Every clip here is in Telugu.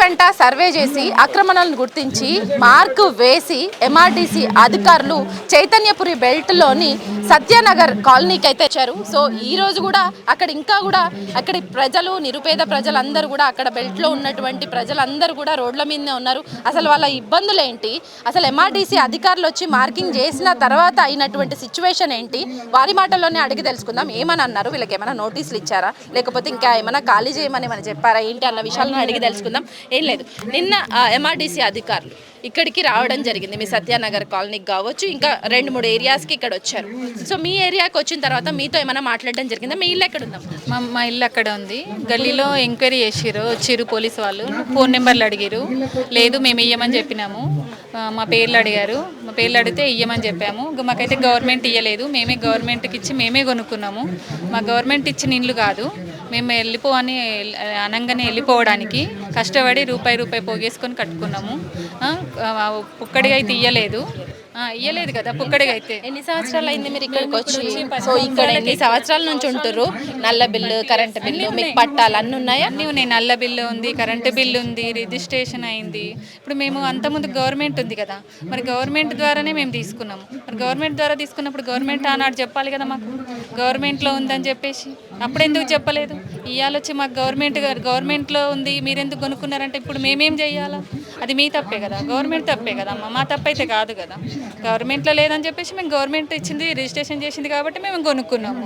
వెంట సర్వే చేసి ఆక్రమణలను గుర్తించి మార్కు వేసి ఎంఆర్టీసీ అధికారులు చైతన్యపురి బెల్ట్లోని సత్యనగర్ కాలనీకి అయితే వచ్చారు. సో ఈ రోజు కూడా అక్కడి ప్రజలు, నిరుపేద ప్రజలందరూ కూడా అక్కడ బెల్ట్లో ఉన్నటువంటి ప్రజలందరూ కూడా రోడ్ల మీదనే ఉన్నారు. అసలు వాళ్ళ ఇబ్బందులు ఏంటి, అసలు ఎంఆర్టీసీ అధికారులు వచ్చి మార్కింగ్ చేసిన తర్వాత అయినటువంటి సిచ్యువేషన్ ఏంటి, వారి మాటల్లోనే అడిగి తెలుసుకుందాం. ఏమని అన్నారు, వీళ్ళకి ఏమైనా నోటీసులు ఇచ్చారా, లేకపోతే ఇంకా ఏమైనా ఖాళీ చేయమని ఏమైనా చెప్పారా ఏంటి అన్న విషయాలను అడిగి తెలుసుకుందాం. ఏం లేదు, నిన్న ఎంఆర్టీసీ అధికారులు ఇక్కడికి రావడం జరిగింది. మీ సత్యానగర్ కాలనీకి కావచ్చు, ఇంకా 2-3 ఏరియాస్కి ఇక్కడ వచ్చారు. సో మీ ఏరియాకి వచ్చిన తర్వాత మీతో ఏమైనా మాట్లాడడం జరిగిందా? మీ ఇల్లు ఎక్కడ ఉందాం? మా ఇల్లు అక్కడ ఉంది. గల్లీలో ఎంక్వైరీ వచ్చిర్రు పోలీసు వాళ్ళు. ఫోన్ నెంబర్లు అడిగారు. లేదు మేము ఇయ్యమని చెప్పినాము. మా పేర్లు అడిగారు. మా పేర్లు అడిగితే ఇయ్యమని చెప్పాము. మాకైతే గవర్నమెంట్ ఇయ్యలేదు. మేమే గవర్నమెంట్కి ఇచ్చి మేమే కొనుక్కున్నాము. మా గవర్నమెంట్ ఇచ్చిన ఇల్లు కాదు. మేము వెళ్ళిపోవని అనగానే వెళ్ళిపోవడానికి కష్టపడి రూపాయి పోగేసుకొని కట్టుకున్నాము. పుక్కడిగా అయితే ఇయ్యలేదు కదా. పుక్కడిగా అయితే ఎన్ని సంవత్సరాలు అయింది మీరు ఇక్కడికి వచ్చి? సో ఇక్కడ ఎన్ని సంవత్సరాల నుంచి ఉంటుర్రు? నల్ల బిల్లు, కరెంటు బిల్లు, మీకు పట్టాలు అన్నీ ఉన్నాయా? అన్నీ ఉన్నాయి. నల్ల బిల్లు ఉంది, కరెంటు బిల్లు ఉంది, రిజిస్ట్రేషన్ అయింది. ఇప్పుడు మేము అంతకుముందు గవర్నమెంట్ ఉంది కదా, మరి గవర్నమెంట్ ద్వారానే మేము తీసుకున్నాము. మరి గవర్నమెంట్ ద్వారా తీసుకున్నప్పుడు గవర్నమెంట్ ఆనాడు చెప్పాలి కదా మాకు గవర్నమెంట్లో ఉందని చెప్పేసి. అప్పుడెందుకు చెప్పలేదు? ఇవాళ వచ్చి మాకు గవర్నమెంట్లో ఉంది, మీరెందుకు కొనుక్కున్నారంటే ఇప్పుడు మేమేం చెయ్యాలా? అది మీ తప్పే కదా, గవర్నమెంట్ తప్పే కదమ్మా, మా తప్పైతే కాదు కదా. గవర్నమెంట్లో లేదని చెప్పేసి మేము గవర్నమెంట్ ఇచ్చింది, రిజిస్ట్రేషన్ చేసింది కాబట్టి మేము కొనుక్కున్నాము,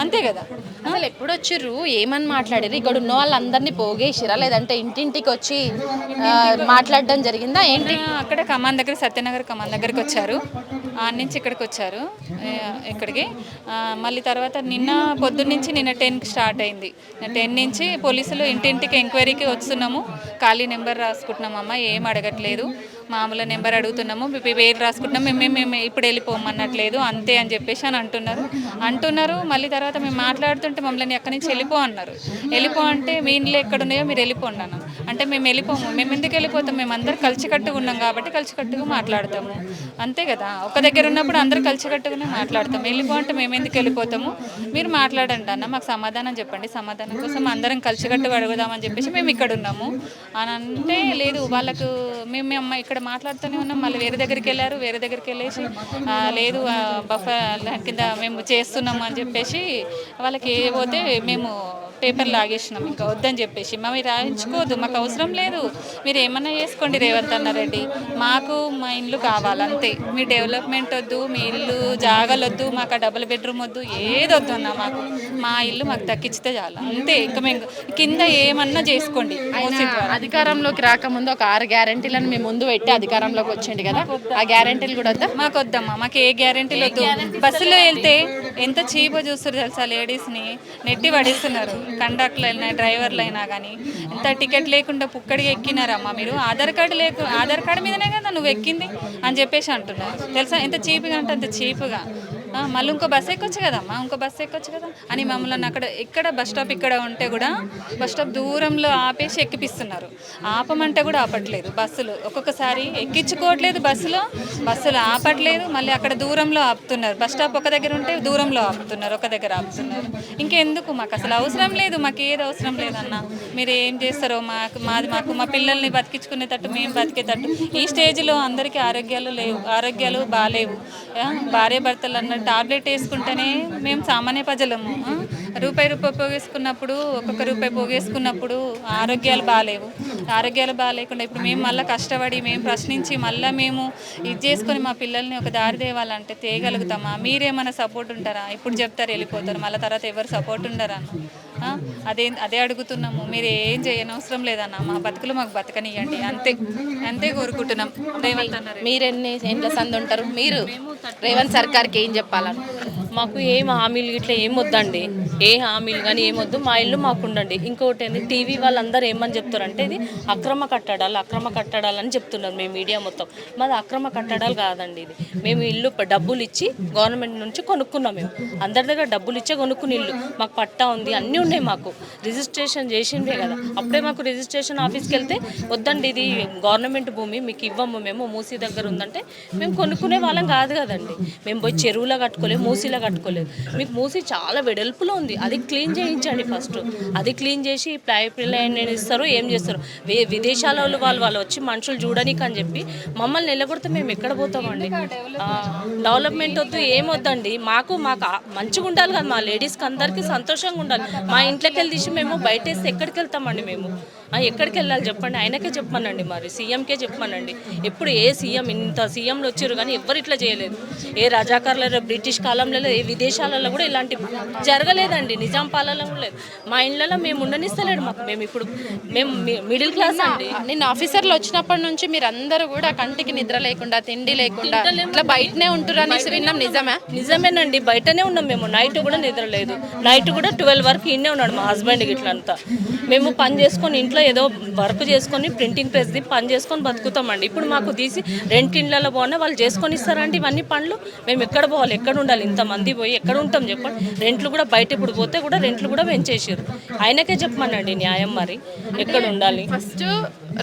అంతే కదా. అసలు ఎప్పుడు వచ్చిర్రు, ఏమని మాట్లాడారు? ఇక్కడ ఉన్న వాళ్ళందరినీ పోగేసిరా, లేదంటే ఇంటింటికి వచ్చి మాట్లాడడం జరిగిందా ఏంటి? అక్కడ కమాన్ దగ్గర, సత్యనగర్ కమాన్ దగ్గరికి వచ్చారు. ఆ నుంచి ఇక్కడికి వచ్చారు. ఇక్కడికి మళ్ళీ తర్వాత నిన్న పొద్దున్నుంచి నిన్న 10కి స్టార్ట్ అయింది. 10 నుంచి పోలీసులు ఇంటింటికి ఎంక్వైరీకి వస్తున్నాము. ఖాళీ నెంబర్ రాసుకుంటున్నామమ్మా, ఏం అడగట్లేదు. మామూలు నెంబర్ అడుగుతున్నాము, పేరు రాసుకుంటున్నాము. మేము ఇప్పుడు వెళ్ళిపోమన్నట్లేదు, అంతే అని చెప్పేసి అంటున్నారు. మళ్ళీ తర్వాత మేము మాట్లాడుతుంటే మమ్మల్ని ఎక్కడి నుంచి వెళ్ళిపో అన్నారు. వెళ్ళిపో అంటే మీ ఇంట్లో ఎక్కడున్నాయో మీరు వెళ్ళిపోండి అన్నాం. అంటే మేము వెళ్ళిపోము. మేము ఎందుకు వెళ్ళిపోతాం? మేము అందరు కలిసికట్టుగా ఉన్నాం కాబట్టి కలిసికట్టుగా మాట్లాడతాము, అంతే కదా. ఒక దగ్గర ఉన్నప్పుడు అందరు కలిసికట్టుగానే మాట్లాడతాం. వెళ్ళిపో అంటే మేము ఎందుకు వెళ్ళిపోతాము? మీరు మాట్లాడండి అన్న, మాకు సమాధానం చెప్పండి. సమాధానం కోసం అందరం కలిసికట్టుగా అడుగుదామని చెప్పేసి మేము ఇక్కడ ఉన్నాము అని అంటే, లేదు వాళ్ళకు మేము ఇక్కడ మాట్లాడుతూనే ఉన్నాం. మళ్ళీ వేరే దగ్గరికి వెళ్ళారు. వేరే దగ్గరికి వెళ్ళేసి లేదు బఫర్ కింద మేము చేస్తున్నాము అని చెప్పేసి వాళ్ళకి పోతే మేము పేపర్ లాగేసినాం. ఇంకా వద్దని చెప్పేసి మేము రాయించుకోవద్దు, మాకు అవసరం లేదు, మీరు ఏమన్నా చేసుకోండి రేవంత్ అన్నారెడ్డి, మాకు మా ఇల్లు కావాలంతే. మీ డెవలప్మెంట్ వద్దు, మీ ఇల్లు జాగలొద్దు, మాకు డబుల్ బెడ్రూమ్ వద్దు, ఏది వద్దు అన్న, మాకు మా ఇల్లు మాకు దక్కించితే చాలు, అంతే. ఇంకా మేము కింద ఏమన్నా చేసుకోండి. అధికారంలోకి రాకముందు ఒక 6 గ్యారెంటీలను మేము ముందు పెట్టి అధికారంలోకి వచ్చింది కదా, ఆ గ్యారెంటీలు కూడా వద్దా? మాకు వద్దమ్మా, మాకు ఏ గ్యారెంటీలు వద్దు. బస్సులో వెళ్తే ఎంత చీప్గా చూస్తారు తెలుసా, లేడీస్ని నెట్టి పడేస్తున్నారు. కండక్టర్లు అయినా డ్రైవర్లు అయినా కానీ ఎంత టికెట్ లేకుండా పుక్కడికి ఎక్కినారమ్మా మీరు. ఆధార్ కార్డు మీదనే కదా నువ్వు ఎక్కింది అని చెప్పేసి అంటున్నారు తెలుసా. ఎంత చీప్గా అంటే అంత చీప్గా. మళ్ళీ ఇంకో బస్సు ఎక్కొచ్చు కదమ్మా, ఇంకో బస్సు ఎక్కొచ్చు కదా అని మమ్మల్ని ఇక్కడ బస్ స్టాప్ ఇక్కడ ఉంటే కూడా బస్ స్టాప్ దూరంలో ఆపేసి ఎక్కిపిస్తున్నారు. ఆపమంటే కూడా ఆపట్లేదు బస్సులు. ఒక్కొక్కసారి ఎక్కించుకోవట్లేదు, బస్సులు ఆపట్లేదు. మళ్ళీ అక్కడ దూరంలో ఆపుతున్నారు. బస్ స్టాప్ ఒక దగ్గర ఉంటే దూరంలో ఆపుతున్నారు, ఒక దగ్గర ఆపుతున్నారు. ఇంకెందుకు? మాకు అసలు అవసరం లేదు, మాకు ఏది అవసరం లేదన్న. మీరు ఏం చేస్తారో మాకు మా పిల్లల్ని బతికించుకునేటట్టు, మేము బతికేటట్టు. ఈ స్టేజ్లో అందరికీ ఆరోగ్యాలు బాగాలేవు. భార్య భర్తలు అన్న టాబ్లెట్ వేసుకుంటేనే మేము సామాన్య ప్రజలము. రూపాయి పోగేసుకున్నప్పుడు, ఒక్కొక్క రూపాయి పోగేసుకున్నప్పుడు ఆరోగ్యాలు బాగాలేకుండా ఇప్పుడు మేము మళ్ళీ కష్టపడి మేము ప్రశ్నించి మళ్ళీ మేము ఇది చేసుకొని మా పిల్లల్ని ఒక దారి తేవాలంటే తేయగలుగుతామా? మీరేమైనా సపోర్ట్ ఉంటారా? ఇప్పుడు చెప్తారు వెళ్ళిపోతారు, మళ్ళీ తర్వాత ఎవరు సపోర్ట్ ఉండరా అన్న? అదే అడుగుతున్నాము. మీరు ఏం చేయనవసరం లేదన్న, మా బతుకులు మాకు బతకనియండి, అంతే కోరుకుంటున్నాం. రేవంత్ అన్నారు. మీరెన్ని ఏంట్ల సంది ఉంటారు? మీరు రేవంత్ సర్కార్కి ఏం చెప్పాలను? మాకు ఏం హామీలు ఇట్లా ఏం వద్దండి, ఏ హామీలు కానీ ఏమొద్దు, మా ఇల్లు మాకు ఉండండి. ఇంకోటి ఏంది, టీవీ వాళ్ళందరూ ఏమని చెప్తారంటే ఇది అక్రమ కట్టడాలు అని చెప్తున్నారు. మేము మీడియా మొత్తం మాది అక్రమ కట్టడాలు కాదండి. ఇది మేము ఇల్లు డబ్బులు ఇచ్చి గవర్నమెంట్ నుంచి కొనుక్కున్నాం. మేము అందరి దగ్గర డబ్బులు ఇచ్చే కొనుక్కుని ఇల్లు, మాకు పట్టా ఉంది, అన్నీ ఉన్నాయి మాకు రిజిస్ట్రేషన్ చేసిందే కదా. అప్పుడే మాకు రిజిస్ట్రేషన్ ఆఫీస్కి వెళ్తే వద్దండి ఇది గవర్నమెంట్ భూమి మీకు ఇవ్వము, మేము మూసీ దగ్గర ఉందంటే మేము కొనుక్కునే వాళ్ళం కాదు కదండి. మేము పోయి చెరువులో కట్టుకోలేదు, మూసీలో కట్టుకోలేదు. మీకు మూసీ చాలా వెడల్పులో ఉంది, అది క్లీన్ చేయించండి ఫస్ట్. అది క్లీన్ చేసి పైప్ లైన్ ఇస్తారు, ఏం చేస్తారు. విదేశాల వాళ్ళు వచ్చి మనుషులు చూడనీకి అని చెప్పి మమ్మల్ని నిలబడితే మేము ఎక్కడ పోతామండి. డెవలప్మెంట్ వద్దు, ఏమొద్దండి. మాకు మంచిగా ఉండాలి కదా, మా లేడీస్కి అందరికీ సంతోషంగా ఉండాలి. మా ఇంట్లోకి వెళ్ళి తీసి మేము బయట వేస్తే ఎక్కడికి వెళ్తామండి మేము? ఎక్కడికి వెళ్ళాలి చెప్పండి? ఆయనకే చెప్పమనండి, మరి సీఎంకే చెప్పమనండి. ఎప్పుడు ఏ సీఎం ఇంత సీఎంలు వచ్చారు కానీ ఎవ్వరు ఇట్లా చేయలేదు. ఏ రజాకారులలో బ్రిటిష్ కాలంలో ఏ విదేశాలలో కూడా ఇలాంటి జరగలేదండి. నిజాం పాలనలో కూడా లేదు. మా ఇళ్ళలో మేము ఉండనిస్తలేడు మాకు. మేము మిడిల్ క్లాస్ అండి. నిన్న ఆఫీసర్లు వచ్చినప్పటి నుంచి మీరు అందరూ కూడా కంటికి నిద్ర లేకుండా తిండి లేకుండా ఇట్లా బయటనే ఉంటురని విన్నాం. నిజమే? నిజమేనండి, బయటనే ఉన్నాం మేము. నైట్ కూడా నిద్ర లేదు. నైట్ కూడా 12 వరకు ఇన్నే ఉన్నాడు మా హస్బెండ్ ఇట్లా అంతా. మేము పని చేసుకొని ఇంట్లో ఏదో వర్క్ చేసుకొని ప్రింటింగ్ ప్రెస్ది పని చేసుకొని బతుకుతామండి. ఇప్పుడు మాకు తీసి రెంట్ ఇళ్ళలో పోయినా వాళ్ళు చేసుకొని ఇస్తారండి ఇవన్నీ పనులు. మేము ఎక్కడ పోవాలి, ఎక్కడ ఉండాలి? ఇంతమంది పోయి ఎక్కడ ఉంటాం చెప్పండి? రెంట్లు కూడా బయట ఇప్పుడు పోతే కూడా రెంట్లు కూడా పెంచేసారు. ఆయనకే చెప్పమనండి న్యాయం, మరి ఎక్కడ ఉండాలి? ఫస్ట్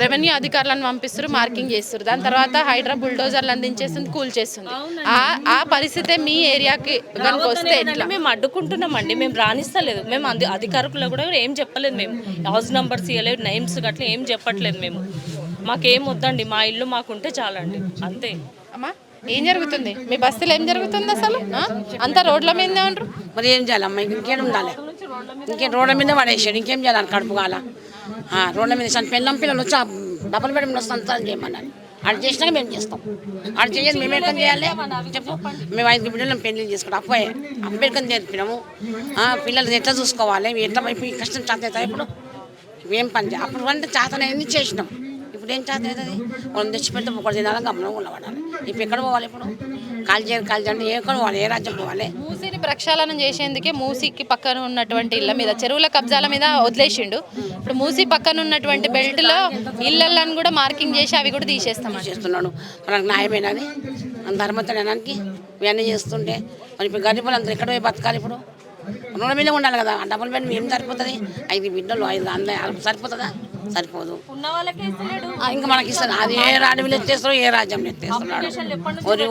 రెవెన్యూ అధికారులను పంపిస్తారు, మార్కింగ్ చేస్తారు. దాని తర్వాత హైడ్రా బుల్డోజర్లు అందించేస్తుంది, కూల్ చేస్తుంది. ఆ పరిస్థితే మీ ఏరియాకి కనుక వస్తే మేము అడ్డుకుంటున్నామండి. మేము రాణిస్తలేదు. మేము అధికారులు కూడా ఏం చెప్పలేదు. మేము హౌస్ నంబర్స్ ఇవ్వలేదు, నేమ్స్ గట్లా ఏం చెప్పట్లేదు. మేము మాకేం వద్దండి, మా ఇల్లు మాకుంటే చాలండి, అంతే. అమ్మా, ఏం జరుగుతుంది మీ బస్తీలో? ఏం జరుగుతుంది అసలు? అంతా రోడ్ల మీదే ఉంటారు. మరి ఏం చేయాలమ్మా? ఇంకేం ఉండాలి? ఇంకేం రోడ్ల మీద పడేసాడు, ఇంకేం చేయాలి? కడుపు కాల రోడ్ల మీద పెళ్ళం పిల్లలు వచ్చి డబుల్ బెడ్రూమ్లు వస్తాను చేయమన్నారు. అది చేసినాక మేము చేస్తాం. అది చేయాలి, మేము ఎక్కడ చేయాలి చెప్పు? మేము 5 బిడ్డలు పెళ్లి చేసుకుంటాం. అప్పటికని నేర్పినాము. పిల్లలు ఎట్లా చూసుకోవాలి, ఎట్లా అయిపోయి కష్టం చేత అవుతాయి. ఇప్పుడు ఏం పని చేయాలి? అప్పుడు అంటే చేతనైంది చేసినాం. ఇప్పుడు ఏం చేత అవుతుంది? వాళ్ళు తెచ్చిపెడితే ఒకటి తినాలి, గమనం ఉండబడాలి. ఇప్పుడు ఎక్కడ పోవాలి? ఇప్పుడు కాల్ అంటే ఎక్కడ పోవాలి? ఏ రాజ్యం పోవాలి? మూసీని ప్రక్షాళన చేసేందుకే మూసీకి పక్కన ఉన్నటువంటి ఇళ్ళ మీద, చెరువుల కబ్జాల మీద వదిలేసిండు. ఇప్పుడు మూసీ పక్కన ఉన్నటువంటి బెల్ట్లో ఇళ్ళలను కూడా మార్కింగ్ చేసి అవి కూడా చేస్తున్నాడు. మనకు న్యాయమైనది ధర్మతనానికి ఇవన్నీ చేస్తుంటే మరి ఇప్పుడు గరీబులు అందరూ ఎక్కడ పోయి బతకాలి? ఇప్పుడు రోడ్ల మీద ఉండాలి కదా. డబుల్ బెడ్ ఏం సరిపోతుంది? 5 బిడ్డలు 5 అందరూ సరిపోతుందా? సరిపోదు. ఇంకా మనకి ఇస్తారు. అది ఏ అడవిలో ఎత్తేస్తారో, ఏ రాజ్యంలో ఎత్తేస్తున్నాడు.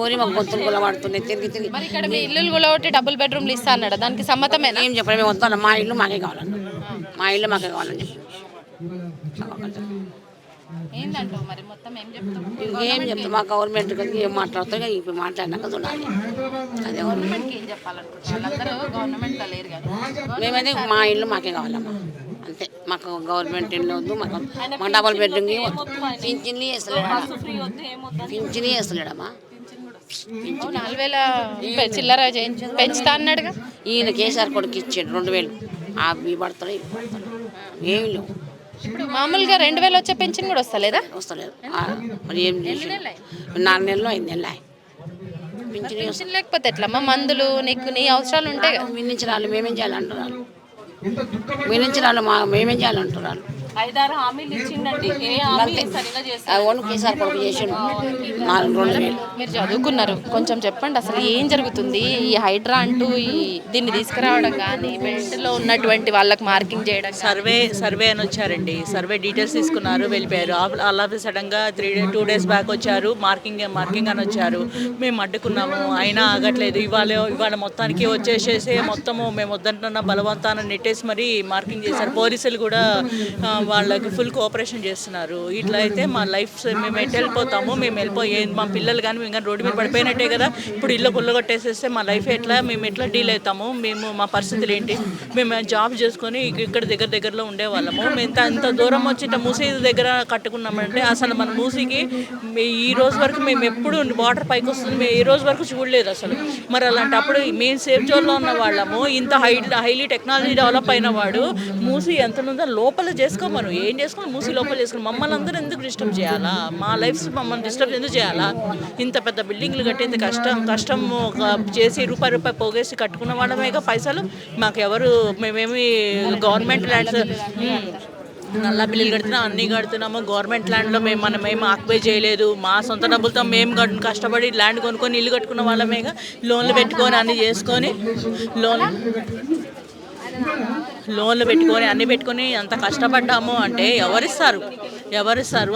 ఊరి మాకు గొంతులు గులబడుతున్నాయి తిరిగి. మరి ఇక్కడ మీ ఇల్లు గులబట్టి డబుల్ బెడ్రూమ్లు ఇస్తా అన్నాడు, దానికి సమ్మతమే? ఏం చెప్పాలి? మేము వస్తాను, మా ఇల్లు మాకే కావాలన్నా, మా ఇల్లు మాకే కావాలని చెప్పి ఏంటంటావు? మరి మొత్తం ఏం చెప్తాం? ఏం చెప్తాం? మా గవర్నమెంట్ ఏం మాట్లాడుతారో ఇప్పుడు మాట్లాడినాక చూడాలి. అదే గవర్నమెంట్కి ఏం చెప్పాలనుకుంటున్నారు? వాళ్ళందరూ గవర్నమెంట్లో లేరు కదా. మేమైతే మా ఇల్లు మాకే కావాలమ్మా, అంతే. మాకు గవర్నమెంట్ ఇల్లు వద్దు, మాకు డబుల్ బెడ్రూమ్ పింఛన్లు వేస్తలేడమ్మా. 4000 చిల్లర పెంచుతా అన్నాడుగా. ఈయన కేసీఆర్ కొడుకు ఇచ్చాడు 2000. అవి పడతాడు, ఇవి పడతాడు, ఏమి లేవు. ఇప్పుడు మామూలుగా 2000 వచ్చే పెన్షన్ కూడా వస్తలేదా? వస్తలేదు. మరి ఏం చేసి 4 నెలలు 5 నెలలు పెన్షన్ లేకపోతే ఎట్లమ్మా? మందులు నీ అవసరాలు ఉంటాయి కదా. మీ నుంచి రాళ్ళు మేమేం చేయాలంటున్నారు? మీ నుంచి రాళ్ళు మేమేం చేయాలంటున్నారు? 5-6 హామీలు ఇచ్చిండండి, ఏ హామీ సరిగా చేస్తారు? కేసీఆర్ కొడుకు చేసాడు 4,2,000. మీరు చదువుకున్నారు, కొంచెం చెప్పండి అసలు ఏం జరుగుతుంది? ఈ హైడ్రా అంటూ దీన్ని తీసుకురావడం కానీ, బెల్ట్లో ఉన్నటువంటి వాళ్ళకి మార్కింగ్ చేయడం. సర్వే అని వచ్చారండి. సర్వే డీటెయిల్స్ తీసుకున్నారు, వెళ్ళిపోయారు. అలా సడన్గా 2 days బ్యాక్ వచ్చారు, మార్కింగ్ అని వచ్చారు. మేము అడ్డుకున్నాము, అయినా ఆగట్లేదు. ఇవాళ మొత్తానికి వచ్చేసేసి మొత్తము మేము వద్దంటున్న బలవంతాన్ని నెట్టేసి మరీ మార్కింగ్ చేశారు. పోలీసులు కూడా వాళ్ళకి ఫుల్ కోఆపరేషన్ చేస్తున్నారు. ఇట్లా అయితే మా లైఫ్ మేము ఎటు వెళ్ళిపోతాము? మేము వెళ్ళిపోయే మా పిల్లలు కానీ మేము కానీ రోడ్డు మీద పడిపోయినట్టే కదా. ఇప్పుడు ఇల్లు కొట్టేసేస్తే మా లైఫ్ మేము ఎట్లా డీల్ అవుతాము? మా పరిస్థితులు ఏంటి? మేము జాబ్ చేసుకొని ఇక్కడ దగ్గరలో ఉండేవాళ్ళము. మేము అంత దూరం వచ్చి మూసీ దగ్గర కట్టుకున్నామంటే అసలు మన మూసీకి ఈ రోజు వరకు మేము ఎప్పుడు వాటర్ పైకి వస్తుంది మేము ఈ రోజు వరకు చూడలేదు అసలు. మరి అలాంటప్పుడు మేము సేఫ్ జోన్లో ఉన్న వాళ్ళము, ఇంత హైలీ టెక్నాలజీ డెవలప్ అయిన వాడు మూసీ ఎంత ఉందో లోపల చేసుకోమను, ఏం చేసుకోవాలి? మూసీ లోపల చేసుకోవాలి. మమ్మల్ని అందరూ ఎందుకు డిస్టర్బ్ చేయాలా? మా లైఫ్స్ మమ్మల్ని డిస్టర్బ్ ఎందుకు చేయాలా? ఇంత పెద్ద బిల్డింగ్లు కట్టేంత కష్టం చేసి రూపాయి పోగేసి కట్టుకున్న వాళ్ళమేగా పైసలు. మాకెవరు మేమేమి గవర్నమెంట్ ల్యాండ్స్ నల్ల బిల్లులు కడుతున్నాం, అన్నీ కడుతున్నాము. గవర్నమెంట్ ల్యాండ్లో మేము ఆక్యుపై చేయలేదు. మా సొంత డబ్బులతో మేము కష్టపడి ల్యాండ్ కొనుక్కొని ఇల్లు కట్టుకున్న వాళ్ళమేగా. లోన్లు పెట్టుకొని అన్నీ చేసుకొని లోన్లు పెట్టుకొని అన్ని పెట్టుకొని అంత కష్టపడ్డాము అంటే ఎవరిస్తారు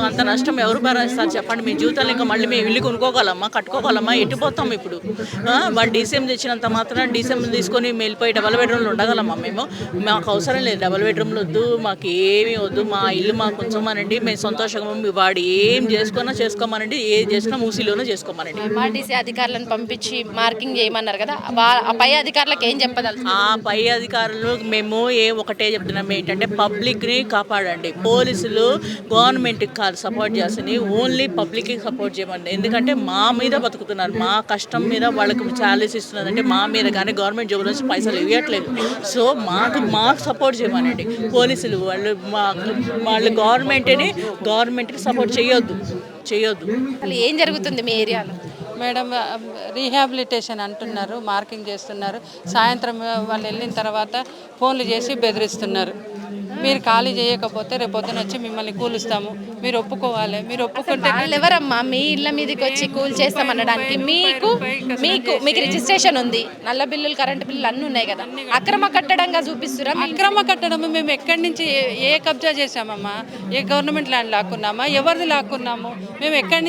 అంత నష్టం ఎవరు భరిస్తారు చెప్పండి. మీ జీవితాలు ఇంకా మళ్ళీ మేము ఇల్లు కొనుక్కోగలమా, కట్టుకోగలమా, ఎట్టిపోతాం ఇప్పుడు? వాడు డీసీఎం తెచ్చినంత మాత్రం డీసీఎం తీసుకొని వెళ్ళిపోయి డబల్ బెడ్రూమ్లో ఉండగలమా? మాకు అవసరం లేదు డబల్ బెడ్రూమ్లు వద్దు, మాకు ఏమీ వద్దు, మా ఇల్లు మాకు ఉంచమనండి, మేము సంతోషంగా వాడు ఏం చేసుకోమనండి, ఏది చేసినా మూసీలోనే చేసుకోమనండి. ఎంఆర్టీసీ అధికారులను పంపించి మార్కింగ్ చేయమన్నారు కదా, ఆ పై అధికారులకు ఏం చెప్పదలుచు? ఆ పై అధికారులు మేము ఒకటే చెప్తున్నాం ఏంటంటే పబ్లిక్ని కాపాడండి. పోలీసులు గవర్నమెంట్కి కాదు సపోర్ట్ చేస్తుంది, ఓన్లీ పబ్లిక్కి సపోర్ట్ చేయమండి. ఎందుకంటే మా మీద బతుకుతున్నారు, మా కష్టం మీద వాళ్ళకి శాలరీస్ ఇస్తున్నదంటే మా మీద, కానీ గవర్నమెంట్ జాబ్ నుంచి పైసలు ఇవ్వట్లేదు. సో మాకు సపోర్ట్ చేయమనండి. పోలీసులు వాళ్ళు గవర్నమెంట్కి సపోర్ట్ చేయొద్దు. అసలు ఏం జరుగుతుంది మీ ఏరియాలో? మేడం రీహాబిలిటేషన్ అంటున్నారు, మార్కింగ్ చేస్తున్నారు. సాయంత్రం వాళ్ళు వెళ్ళిన తర్వాత ఫోన్లు చేసి బెదిరిస్తున్నారు. మీరు ఖాళీ చేయకపోతే రేపు పొద్దున వచ్చి మిమ్మల్ని కూలుస్తాము, మీరు ఒప్పుకోవాలి. మీరు ఒప్పుకుంటే వాళ్ళు ఎవరమ్మా మీ ఇళ్ళ మీదకి వచ్చి కూల్ చేస్తామనడానికి? మీకు రిజిస్ట్రేషన్ ఉంది, నల్ల బిల్లులు, కరెంటు బిల్లులు అన్నీ ఉన్నాయి కదా, అక్రమ కట్టడంగా చూపిస్తురా? అక్రమ కట్టడం మేము ఎక్కడి నుంచి ఏ కబ్జా చేసామమ్మా? ఏ గవర్నమెంట్ ల్యాండ్ లాక్కున్నామా? ఎవరిది లాక్కున్నాము? మేము ఎక్కడి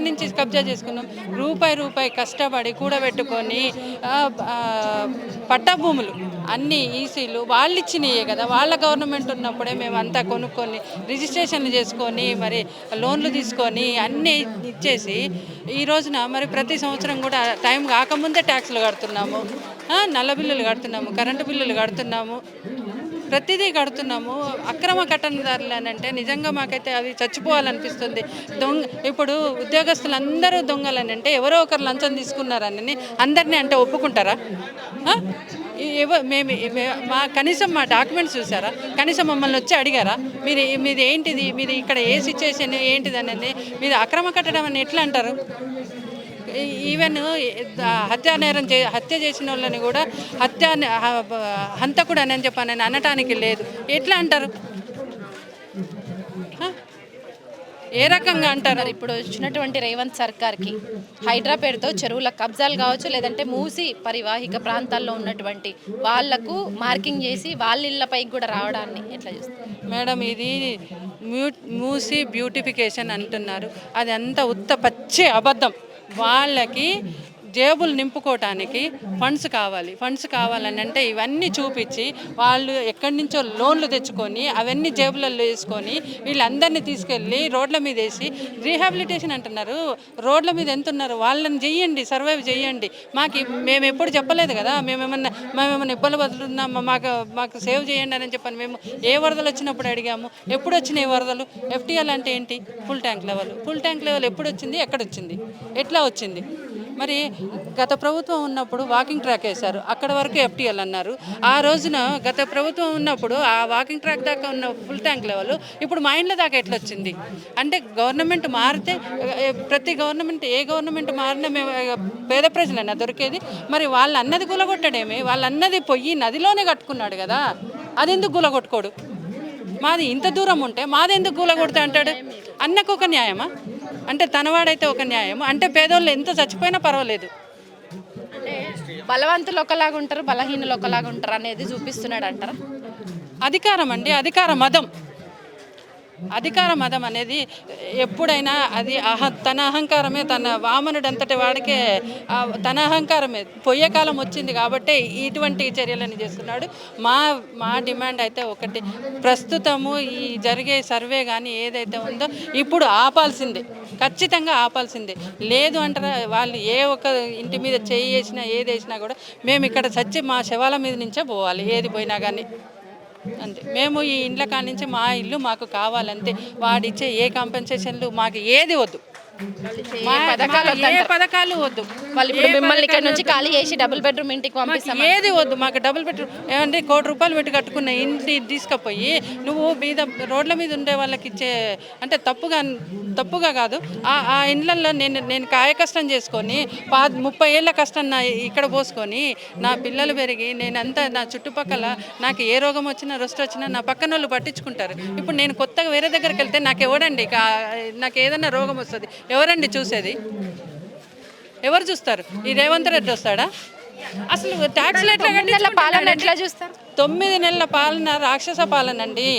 నుంచి కబ్జా చేసుకున్నాం? రూపాయి కష్టపడి కూడబెట్టుకొని పట్టా భూములు అన్ని ఈసీలు వాళ్ళు ఇచ్చినాయే కదా, వాళ్ళ గవర్నమెంట్ ఉన్నప్పుడే మేము అంతా కొనుక్కొని రిజిస్ట్రేషన్లు చేసుకొని మరి లోన్లు తీసుకొని అన్నీ ఇచ్చేసి ఈ రోజున మరి ప్రతి సంవత్సరం కూడా టైం కాకముందే ట్యాక్స్లు కడుతున్నాము, నల్ల బిల్లులు కడుతున్నాము, కరెంటు బిల్లులు కడుతున్నాము, ప్రతిదీ కడుతున్నాము. అక్రమ కట్టనదారులు అని అంటే నిజంగా మాకైతే అవి చచ్చిపోవాలనిపిస్తుంది. ఇప్పుడు ఉద్యోగస్తులు అందరూ దొంగలని అంటే ఎవరో ఒకరు లంచం తీసుకున్నారని అందరినీ అంటే ఒప్పుకుంటారా? మా కనీసం మా డాక్యుమెంట్స్ చూసారా? కనీసం మమ్మల్ని వచ్చి అడిగారా? మీది ఏంటిది, మీది ఇక్కడ ఏ సిచ్యువేషన్ ఏంటిది అనేది మీది అక్రమ కట్టడం అని ఎట్లా అంటారు? ఈవెన్ హత్య చేసిన వాళ్ళని కూడా హంతకుడు అని చెప్పని అనటానికి లేదు. ఎట్లా అంటారు? ఏ రకంగా అంటారు? ఇప్పుడు వచ్చినటువంటి రేవంత్ సర్కార్కి హైడ్రా పేరుతో చెరువుల కబ్జాలు కావచ్చు, లేదంటే మూసి పరివాహిక ప్రాంతాల్లో ఉన్నటువంటి వాళ్లకు మార్కింగ్ చేసి వాళ్ళ ఇళ్లపై కూడా రావడాన్ని ఎట్లా చూస్తారు మేడం? ఇది మూసి బ్యూటిఫికేషన్ అంటున్నారు, అది అంతా పచ్చి అబద్ధం. వాళ్ళకి జేబులు నింపుకోవటానికి ఫండ్స్ కావాలని అంటే ఇవన్నీ చూపించి వాళ్ళు ఎక్కడి నుంచో లోన్లు తెచ్చుకొని అవన్నీ జేబులలో వేసుకొని వీళ్ళందరినీ తీసుకెళ్ళి రోడ్ల మీద వేసి రీహాబిలిటేషన్ అంటున్నారు. రోడ్ల మీద ఎంత ఉన్నారు వాళ్ళని చెయ్యండి, సర్వైవ్ చేయండి. మేము ఎప్పుడు చెప్పలేదు కదా, మేమేమన్నా ఇబ్బంది పడుతున్నామా, మాకు సేవ్ చేయండి అని చెప్పని మేము ఏ వరదలు వచ్చినప్పుడు అడిగాము. ఎప్పుడు వచ్చినాయి వరదలు? ఎఫ్టీఎల్ అంటే ఏంటి? ఫుల్ ట్యాంక్ లెవెల్ ఎప్పుడు వచ్చింది, ఎక్కడొచ్చింది, ఎట్లా వచ్చింది? మరి గత ప్రభుత్వం ఉన్నప్పుడు వాకింగ్ ట్రాక్ వేశారు, అక్కడ వరకు ఎఫ్టీఎల్ అన్నారు. ఆ రోజున గత ప్రభుత్వం ఉన్నప్పుడు ఆ వాకింగ్ ట్రాక్ దాకా ఉన్న ఫుల్ ట్యాంక్ లెవెల్ ఇప్పుడు మా ఇండ్ల దాకా ఎట్లా వచ్చింది? అంటే గవర్నమెంట్ మారితే ప్రతి గవర్నమెంట్ ఏ గవర్నమెంట్ మారినా మేము పేద ప్రజలైనా దొరికేది. మరి వాళ్ళు అన్నది గులగొట్టడేమి? వాళ్ళన్నది పొయ్యి నదిలోనే కట్టుకున్నాడు కదా, అది ఎందుకు గులగొట్టుకోడు? మాది ఇంత దూరం ఉంటే మాది ఎందుకు గులగొడతా అంటాడు? అన్నకు ఒక న్యాయమా? అంటే తనవాడైతే ఒక న్యాయం అంటే పేదోళ్ళు ఎంత చచ్చిపోయినా పర్వాలేదు. బలవంతులు ఒకలాగా ఉంటారు, బలహీనులు ఒకలాగా ఉంటారు అనేది చూపిస్తున్నాడు అంటారా? అధికారం అండి, అధికార మదం అనేది ఎప్పుడైనా అది తన అహంకారమే, తన వామనుడు అంతటి వాడికే తన అహంకారమే. పోయే కాలం వచ్చింది కాబట్టి ఇటువంటి చర్యలను చేస్తున్నాడు. మా డిమాండ్ అయితే ఒకటి, ప్రస్తుతము ఈ జరిగే సర్వే కానీ ఏదైతే ఉందో ఇప్పుడు ఆపాల్సిందే, ఖచ్చితంగా ఆపాల్సిందే. లేదు అంటారా వాళ్ళు ఏ ఒక్క ఇంటి మీద చేయి వేసినా ఏది వేసినా కూడా మేము ఇక్కడ చచ్చి మా శవాల మీద నుంచే పోవాలి, ఏది పోయినా కానీ అంతే. మేము ఈ ఇండ్ల కాడి నుంచి మా ఇల్లు మాకు కావాలంతే. వాడిచ్చే ఏ కాంపెన్సేషన్లు మాకు ఏది వద్దు, ఏ పథకాలు వద్దు. వాళ్ళు ఇప్పుడు మిమ్మల్ని ఇక్కడ నుంచి ఖాళీ చేసి డబుల్ బెడ్రూమ్ ఇంటికి పంపిస్తాం, ఏది వద్దు మాకు. డబుల్ బెడ్రూమ్ ఏమంటే ₹1 కోటి పెట్టి కట్టుకున్న ఇంటి తీసుకుపోయి నువ్వు మీద రోడ్ల మీద ఉండే వాళ్ళకి ఇచ్చే అంటే తప్పుగా కాదు. ఆ ఇండ్లలో నేను కాయ కష్టం చేసుకొని 30 ఏళ్ళ కష్టం ఇక్కడ పోసుకొని నా పిల్లలు పెరిగి నేనంతా నా చుట్టుపక్కల నాకు ఏ రోగం వచ్చినా రెస్ట్ వచ్చినా నా పక్కన వాళ్ళు పట్టించుకుంటారు. ఇప్పుడు నేను కొత్తగా వేరే దగ్గరికి వెళ్తే నాకు ఎవడండి, నాకు ఏదైనా రోగం వస్తుంది ఎవరండి చూసేది? ఎవరు చూస్తారు? ఈ రేవంత్ రెడ్డి వస్తాడా? అసలు ట్యాక్స్లు ఎట్లా పాలన ఎట్లా చూస్తారు? 9 నెలల పాలన రాక్షస పాలన అండి.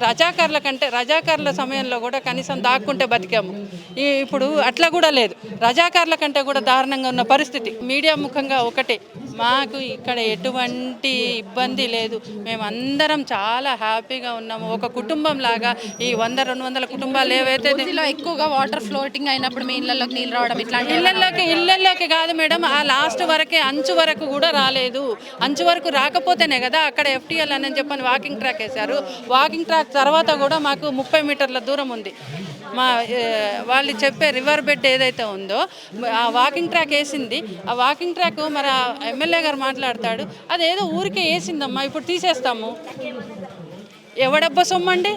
రజాకార్ల సమయంలో కూడా కనీసం దాక్కుంటే బతికాము. ఇప్పుడు అట్లా కూడా లేదు. రజాకార్ల కంటే కూడా దారుణంగా ఉన్న పరిస్థితి. మీడియా ముఖంగా ఒకటే, మాకు ఇక్కడ ఎటువంటి ఇబ్బంది లేదు, మేమందరం చాలా హ్యాపీగా ఉన్నాము. ఒక కుటుంబం లాగా ఈ 100-200 కుటుంబాలు ఏవైతే ఎక్కువగా వాటర్ ఫ్లోటింగ్ అయినప్పుడు మీ ఇళ్ళలోకి నీళ్ళు రావడం ఇట్లాంటి ఇళ్ళల్లోకి కాదు మేడం, ఆ లాస్ట్ వరకే, అంచు వరకు కూడా రాలేదు. అంచు వరకు రాకపోతేనే కదా అక్కడ FTL అని చెప్పని వాకింగ్ ట్రాక్ వేశారు. వాకింగ్ ట్రాక్ తర్వాత కూడా మాకు 30 మీటర్ల దూరం ఉంది. వాళ్ళు చెప్పే రివర్ బెడ్ ఏదైతే ఉందో ఆ వాకింగ్ ట్రాక్ వేసింది. ఆ వాకింగ్ ట్రాక్ మరి ఎమ్మెల్యే గారు మాట్లాడతాడు, అదేదో ఊరికే వేసిందమ్మా, ఇప్పుడు తీసేస్తాము. ఎవడబ్బ సొమ్ము అండి,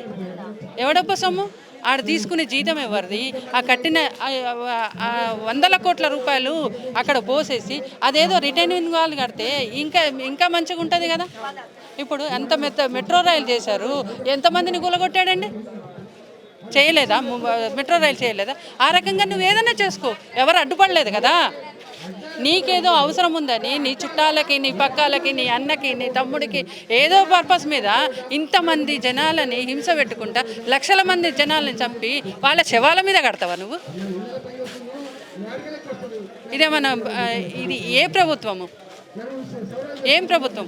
ఎవడబ్బ సొమ్ము? ఆడ తీసుకునే జీతం ఎవరిది? ఆ కట్టిన 100 కోట్ల రూపాయలు అక్కడ పోసేసి అదేదో రిటైనింగ్ వాళ్ళు కడితే ఇంకా మంచిగా ఉంటుంది కదా. ఇప్పుడు ఎంత మెట్రో రైలు చేశారు, ఎంతమందిని కూలగొట్టాడండి? చేయలేదా? మెట్రో రైలు చేయలేదా? ఆ రకంగా నువ్వు ఏదైనా చేసుకో, ఎవరు అడ్డుపడలేదు కదా. నీకేదో అవసరం ఉందని నీ చుట్టాలకి, నీ పక్కాలకి, నీ అన్నకి, నీ తమ్ముడికి ఏదో పర్పస్ మీద ఇంతమంది జనాలని హింస పెట్టుకుంటా లక్షల మంది జనాలని చంపి వాళ్ళ శవాల మీద కడతావా నువ్వు? ఇదేమన్నా ఇది ఏ ప్రభుత్వము? ఏం ప్రభుత్వం?